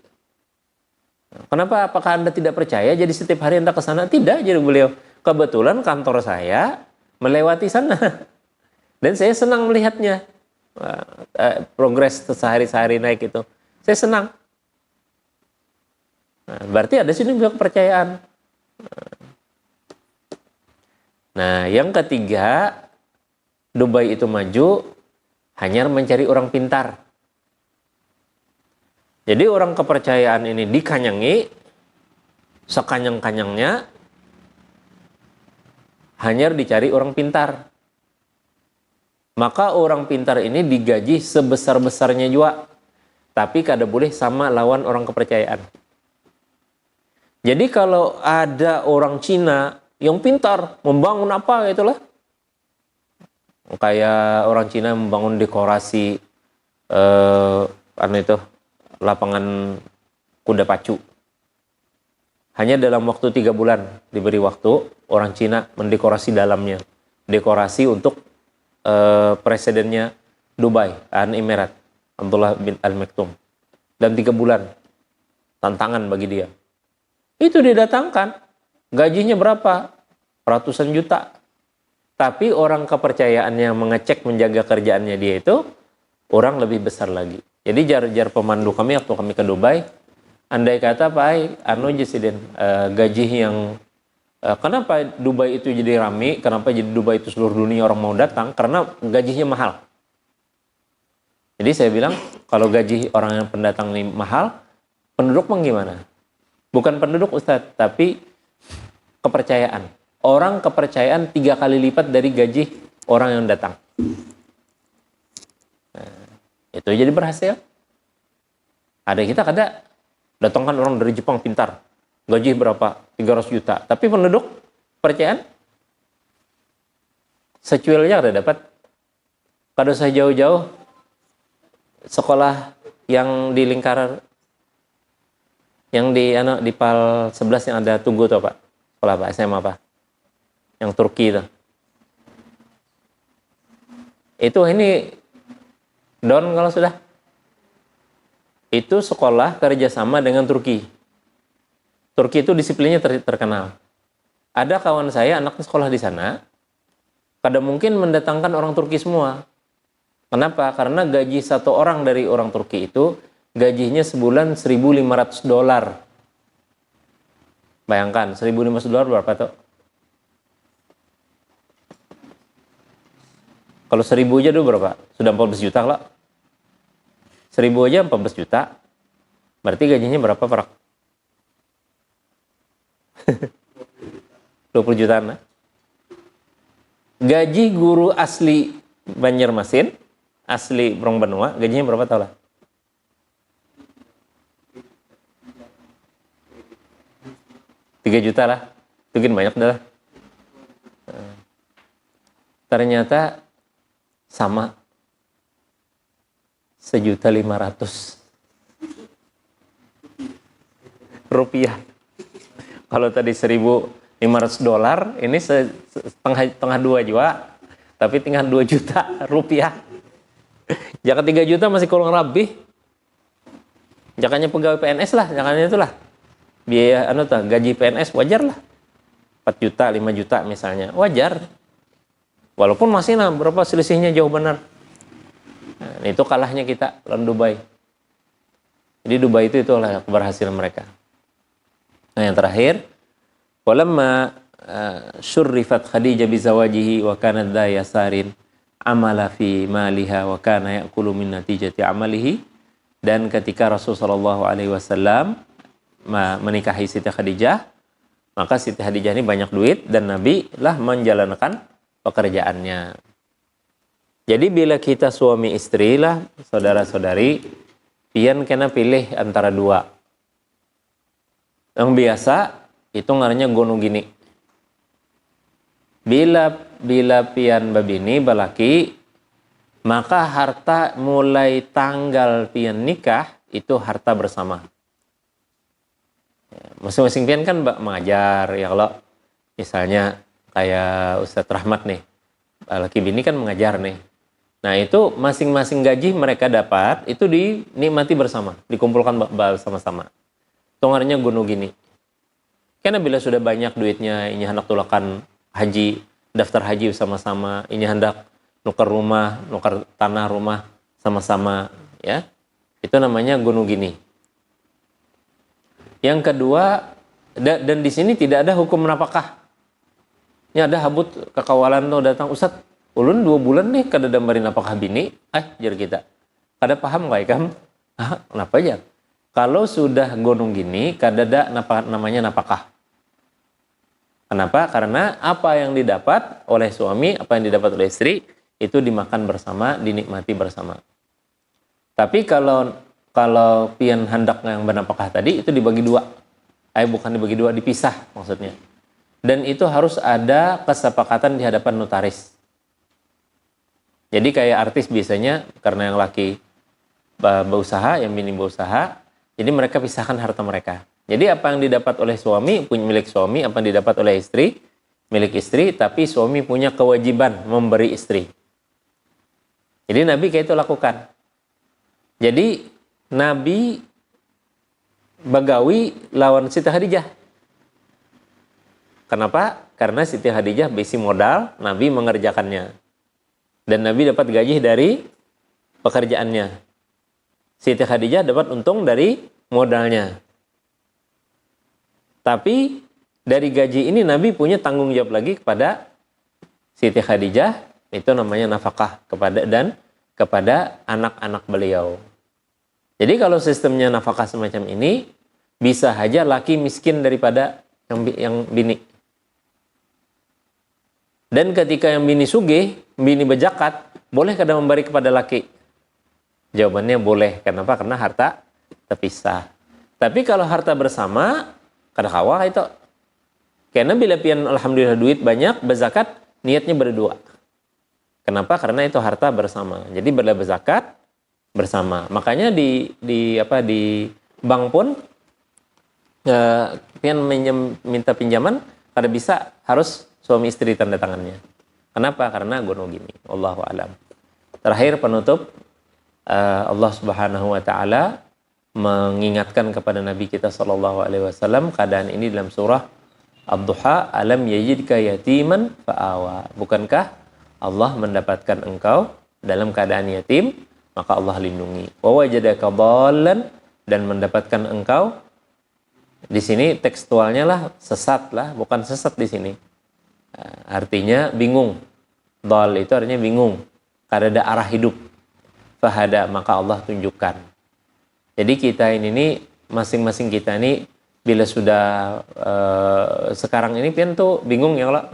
S4: Kenapa? Apakah Anda tidak percaya? Jadi setiap hari Anda ke sana? Tidak, jadi beliau. Kebetulan kantor saya melewati sana. Dan saya senang melihatnya. Progres sehari-sehari naik itu. Saya senang. Nah, berarti ada sini juga kepercayaan. Nah, yang ketiga, Dubai itu maju hanya mencari orang pintar. Jadi orang kepercayaan ini dikanyangi, sekanyang-kanyangnya, hanya dicari orang pintar. Maka orang pintar ini digaji sebesar-besarnya juga. Tapi kada boleh sama lawan orang kepercayaan. Jadi kalau ada orang Cina yang pintar, membangun apa itulah. Kayak orang Cina membangun dekorasi, lapangan kuda pacu. Hanya dalam waktu 3 bulan diberi waktu orang Cina mendekorasi dalamnya. Dekorasi untuk presidennya Dubai, Emirat, Abdullah bin Al-Maktum. Dan 3 bulan. Tantangan bagi dia. Itu didatangkan. Gajinya berapa? Ratusan juta. Tapi orang kepercayaannya mengecek menjaga kerjaannya dia itu orang lebih besar lagi. Jadi jar pemandu kami waktu kami ke Dubai, andai kata Pak Jesiden, gaji yang kenapa Dubai itu jadi rame, kenapa jadi Dubai itu seluruh dunia orang mau datang, karena gajinya mahal. Jadi saya bilang kalau gaji orang yang pendatang ini mahal, penduduk gimana? Bukan penduduk Ustadz, tapi kepercayaan. Orang kepercayaan 3 kali lipat dari gaji orang yang datang. Itu jadi berhasil. Ada kita kada datangkan orang dari Jepang pintar. Gaji berapa? 300 juta. Tapi penduduk percayaan secuil aja udah dapat. Kada usah jauh-jauh sekolah yang di lingkar yang di PAL 11 yang ada Tugu tuh Pak. Sekolah Pak, SMA apa? Yang Turki itu. Itu ini down kalau sudah. Itu sekolah kerjasama dengan Turki. Turki itu disiplinnya terkenal. Ada kawan saya anaknya sekolah di sana. Kadang mungkin mendatangkan orang Turki semua. Kenapa? Karena gaji satu orang dari orang Turki itu gajinya sebulan $1.500. Bayangkan, $1.500 berapa tuh? Kalau 1.000 aja dulu berapa? Sudah 14 juta lah. 1.000 aja 14 juta. Berarti gajinya berapa, Pak? 20 jutaan. Nah. Gaji guru asli Banjarmasin, asli Brong Benua, gajinya berapa tau lah? $3 juta lah. Mungkin banyak dah. Ternyata sama $1.500.000 rupiah. Kalau tadi $1.500, ini setengah 2 juta, tapi tinggal 2 juta rupiah. Jangan 3 juta masih kurang lebih. Jangannya pegawai PNS lah, jangannya itulah. Biaya gaji PNS wajar lah. 4 juta, 5 juta misalnya, wajar. Walaupun masih berapa selisihnya jauh benar. Nah, itu kalahnya kita lawan Dubai. Jadi Dubai itu itulah keberhasilan mereka. Nah, yang terakhir, walamma syurrifat Khadijah bizawajihi wa kanat dha yasarin amala fi maliha wa kana ya'kulu min natijati amalihi. Dan ketika Rasulullah SAW menikahi Siti Khadijah, maka Siti Khadijah ini banyak duit dan Nabi lah menjalankan pekerjaannya. Jadi bila kita suami istri lah, saudara-saudari, pian kena pilih antara dua. Yang biasa itu ngarannya gono gini. Bila pian babini balaki, maka harta mulai tanggal pian nikah itu harta bersama. Masing-masing pian kan mengajar, ya kalau misalnya kayak Ustadz Rahmat nih, laki bini kan mengajar nih. Nah itu masing-masing gaji mereka dapat, itu dinikmati bersama, dikumpulkan bersama-sama. Tongarnya gunung gini. Karena bila sudah banyak duitnya, ini hendak tulakan haji, daftar haji sama-sama, ini hendak nukar rumah, nukar tanah rumah sama-sama, ya. Itu namanya gunung gini. Yang kedua, dan di sini tidak ada hukum nafkah. Ini ada habut kekawalan tuh datang, Ustadz, ulun 2 bulan nih kada dambarin apakah bini, jar kita. Kada paham gak ikam? Kenapa aja? Kalau sudah gonong gini, kada ada namanya napakah. Kenapa? Karena apa yang didapat oleh suami, apa yang didapat oleh istri, itu dimakan bersama, dinikmati bersama. Tapi kalau pian hendak yang bernapakah tadi, itu dibagi 2. Bukan dibagi 2, dipisah maksudnya. Dan itu harus ada kesepakatan di hadapan notaris. Jadi kayak artis biasanya, karena yang laki berusaha, yang bini berusaha, jadi mereka pisahkan harta mereka. Jadi apa yang didapat oleh suami, punya milik suami, apa yang didapat oleh istri, milik istri, tapi suami punya kewajiban memberi istri. Jadi Nabi kayak itu lakukan. Jadi Nabi bagawi lawan Siti Khadijah. Kenapa? Karena Siti Khadijah besi modal, Nabi mengerjakannya. Dan Nabi dapat gaji dari pekerjaannya. Siti Khadijah dapat untung dari modalnya. Tapi dari gaji ini Nabi punya tanggung jawab lagi kepada Siti Khadijah, itu namanya nafkah kepada anak-anak beliau. Jadi kalau sistemnya nafkah semacam ini, bisa saja laki miskin daripada yang bini. Dan ketika yang bini sugih, bini berzakat, boleh kada memberi kepada laki? Jawabannya boleh. Kenapa? Karena harta terpisah. Tapi kalau harta bersama, kada kawa itu. Karena bila pian alhamdulillah duit banyak, berzakat, niatnya berdua. Kenapa? Karena itu harta bersama. Jadi berzakat bersama. Makanya di bank pun minta pinjaman kada bisa harus suami istri tanda tangannya. Kenapa? Karena gono gini. Wallahu alam. Terakhir penutup, Allah Subhanahu wa taala mengingatkan kepada Nabi kita sallallahu alaihi wasallam keadaan ini dalam surah Ad-Duha, alam yajidka yatiman fa'awa. Bukankah Allah mendapatkan engkau dalam keadaan yatim, maka Allah lindungi. Wa wajadaka dhallan, dan mendapatkan engkau, di sini tekstualnya lah sesat lah, bukan sesat di sini. Artinya bingung. Dhal itu artinya bingung, kada ada arah hidup. Fahada, maka Allah tunjukkan. Jadi kita ini masing-masing kita ini bila sudah sekarang ini pian tuh bingung ya kalau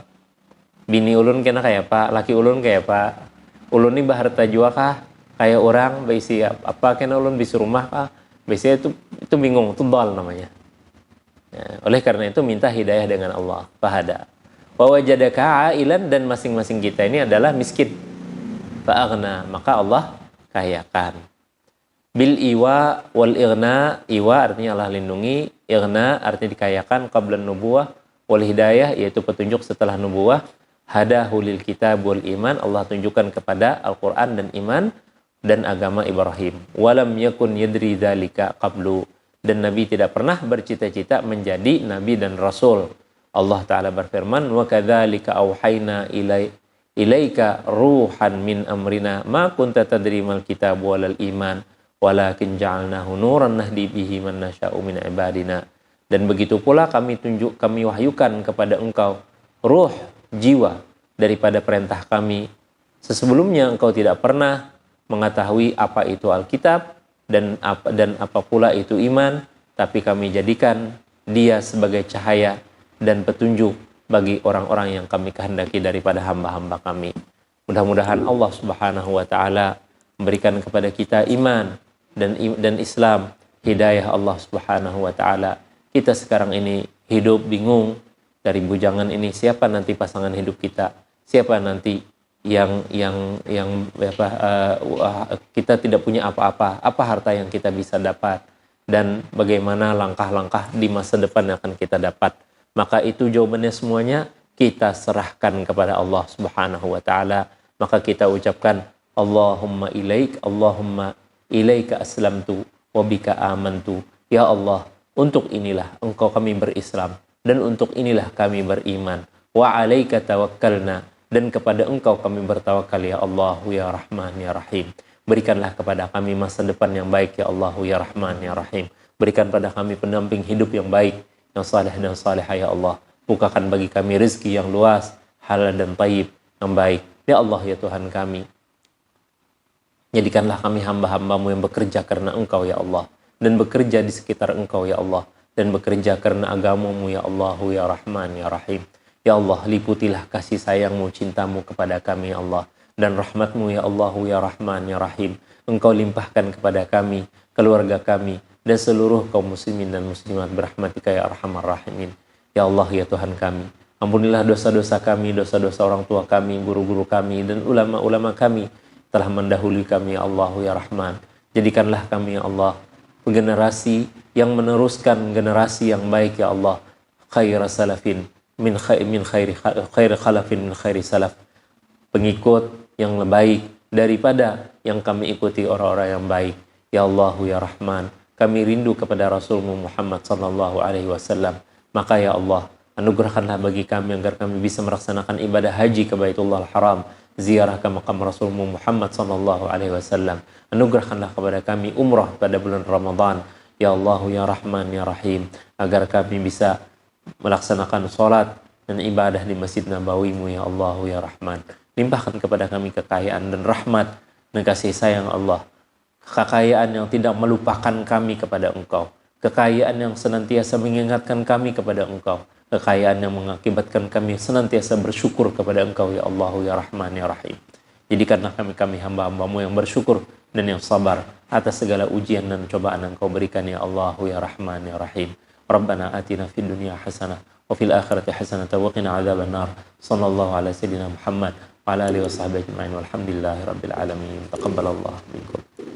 S4: bini ulun kena kayak apa, laki ulun kayak apa, ulun ini baharta jua kah, kayak orang baisi apa kena ulun bisi rumah kah, biasanya itu bingung, itu dhal namanya. Ya, oleh karena itu minta hidayah dengan Allah. Fahada. Wa wajadaka ailan, dan masing-masing kita ini adalah miskin. Fa'aghna, maka Allah kayakan. Bil iwa wal ighna, iwa artinya Allah lindungi, ighna artinya dikayakan, qablan nubuwah, wal hidayah yaitu petunjuk setelah nubuwah, hadahu lil kitab wal iman, Allah tunjukkan kepada Al-Qur'an dan iman dan agama Ibrahim. Walam yakun yadri dzalika qablu, dan Nabi tidak pernah bercita-cita menjadi nabi dan rasul. Allah taala berfirman, wa kadzalika auhayna ilaika ruhan min amrina ma kunta tadri mal kitab walal iman walakin ja'alnahu nuran nahdi bihi man nasya'u min ibadina. Dan begitu pula kami wahyukan kepada engkau ruh, jiwa daripada perintah kami. Sesebelumnya engkau tidak pernah mengetahui apa itu Alkitab dan apa pula itu iman, tapi kami jadikan dia sebagai cahaya dan petunjuk bagi orang-orang yang kami kehendaki daripada hamba-hamba kami. Mudah-mudahan Allah Subhanahu wa taala memberikan kepada kita iman dan Islam, hidayah Allah Subhanahu wa taala. Kita sekarang ini hidup bingung dari bujangan ini, siapa nanti pasangan hidup kita? Siapa nanti yang kita tidak punya apa-apa? Apa harta yang kita bisa dapat? Dan bagaimana langkah-langkah di masa depan yang akan kita dapat? Maka itu jawabannya semuanya kita serahkan kepada Allah Subhanahu wa taala. Maka kita ucapkan Allahumma ilaika aslamtu wa bika amantu. Ya Allah, untuk inilah engkau kami berislam, dan untuk inilah kami beriman. Wa alaika tawakkalna, dan kepada engkau kami bertawakal ya Allah ya Rahman ya Rahim. Berikanlah kepada kami masa depan yang baik ya Allah ya Rahman ya Rahim. Berikan pada kami pendamping hidup yang baik, yang saleh dan salihah ya Allah. Bukakan bagi kami rezeki yang luas, halal dan thayyib yang baik. Ya Allah ya Tuhan kami, jadikanlah kami hamba-hambamu yang bekerja karena engkau ya Allah, dan bekerja di sekitar engkau ya Allah, dan bekerja karena agamamu ya Allah ya Rahman ya Rahim. Ya Allah, liputilah kasih sayangmu, cintamu kepada kami ya Allah, dan rahmatmu ya Allah ya Rahman ya Rahim. Engkau limpahkan kepada kami, keluarga kami, dan seluruh kaum muslimin dan muslimat berahmatika ya Arhamar Rahimin. Ya Allah ya Tuhan kami, ampunilah dosa-dosa kami, dosa-dosa orang tua kami, guru-guru kami, dan ulama-ulama kami telah mendahului kami ya Allah ya Rahman. Jadikanlah kami ya Allah generasi yang meneruskan generasi yang baik ya Allah, khaira salafin min khairi khalafin min khairi salaf, pengikut yang baik daripada yang kami ikuti orang-orang yang baik. Ya Allah ya Rahman, kami rindu kepada Rasulmu Muhammad sallallahu alaihi wasallam. Maka ya Allah, anugerahkanlah bagi kami agar kami bisa melaksanakan ibadah haji ke Baitullah Haram, ziarah ke makam Rasulmu Muhammad sallallahu alaihi wasallam. Anugerahkanlah kepada kami umrah pada bulan Ramadan. Ya Allah ya Rahman ya Rahim, agar kami bisa melaksanakan sholat dan ibadah di Masjid Nabawimu ya Allah ya Rahman. Limpahkan kepada kami kekayaan dan rahmat dan kasih sayang Allah. Kekayaan yang tidak melupakan kami kepada Engkau. Kekayaan yang senantiasa mengingatkan kami kepada Engkau. Kekayaan yang mengakibatkan kami senantiasa bersyukur kepada Engkau ya Allah ya Rahman ya Rahim. Jadikanlah kami hamba-hambamu yang bersyukur dan yang sabar atas segala ujian dan cobaan yang Engkau berikan ya Allah ya Rahman ya Rahim. Rabbana atina fid dunya hasanah wa fil akhirati hasanah wa qina adzabannar. Sallallahu ala sayyidina Muhammad wa ala alihi wa sahbihi ajma'in walhamdulillahi rabbil alamin. Taqabbalallahu minkum.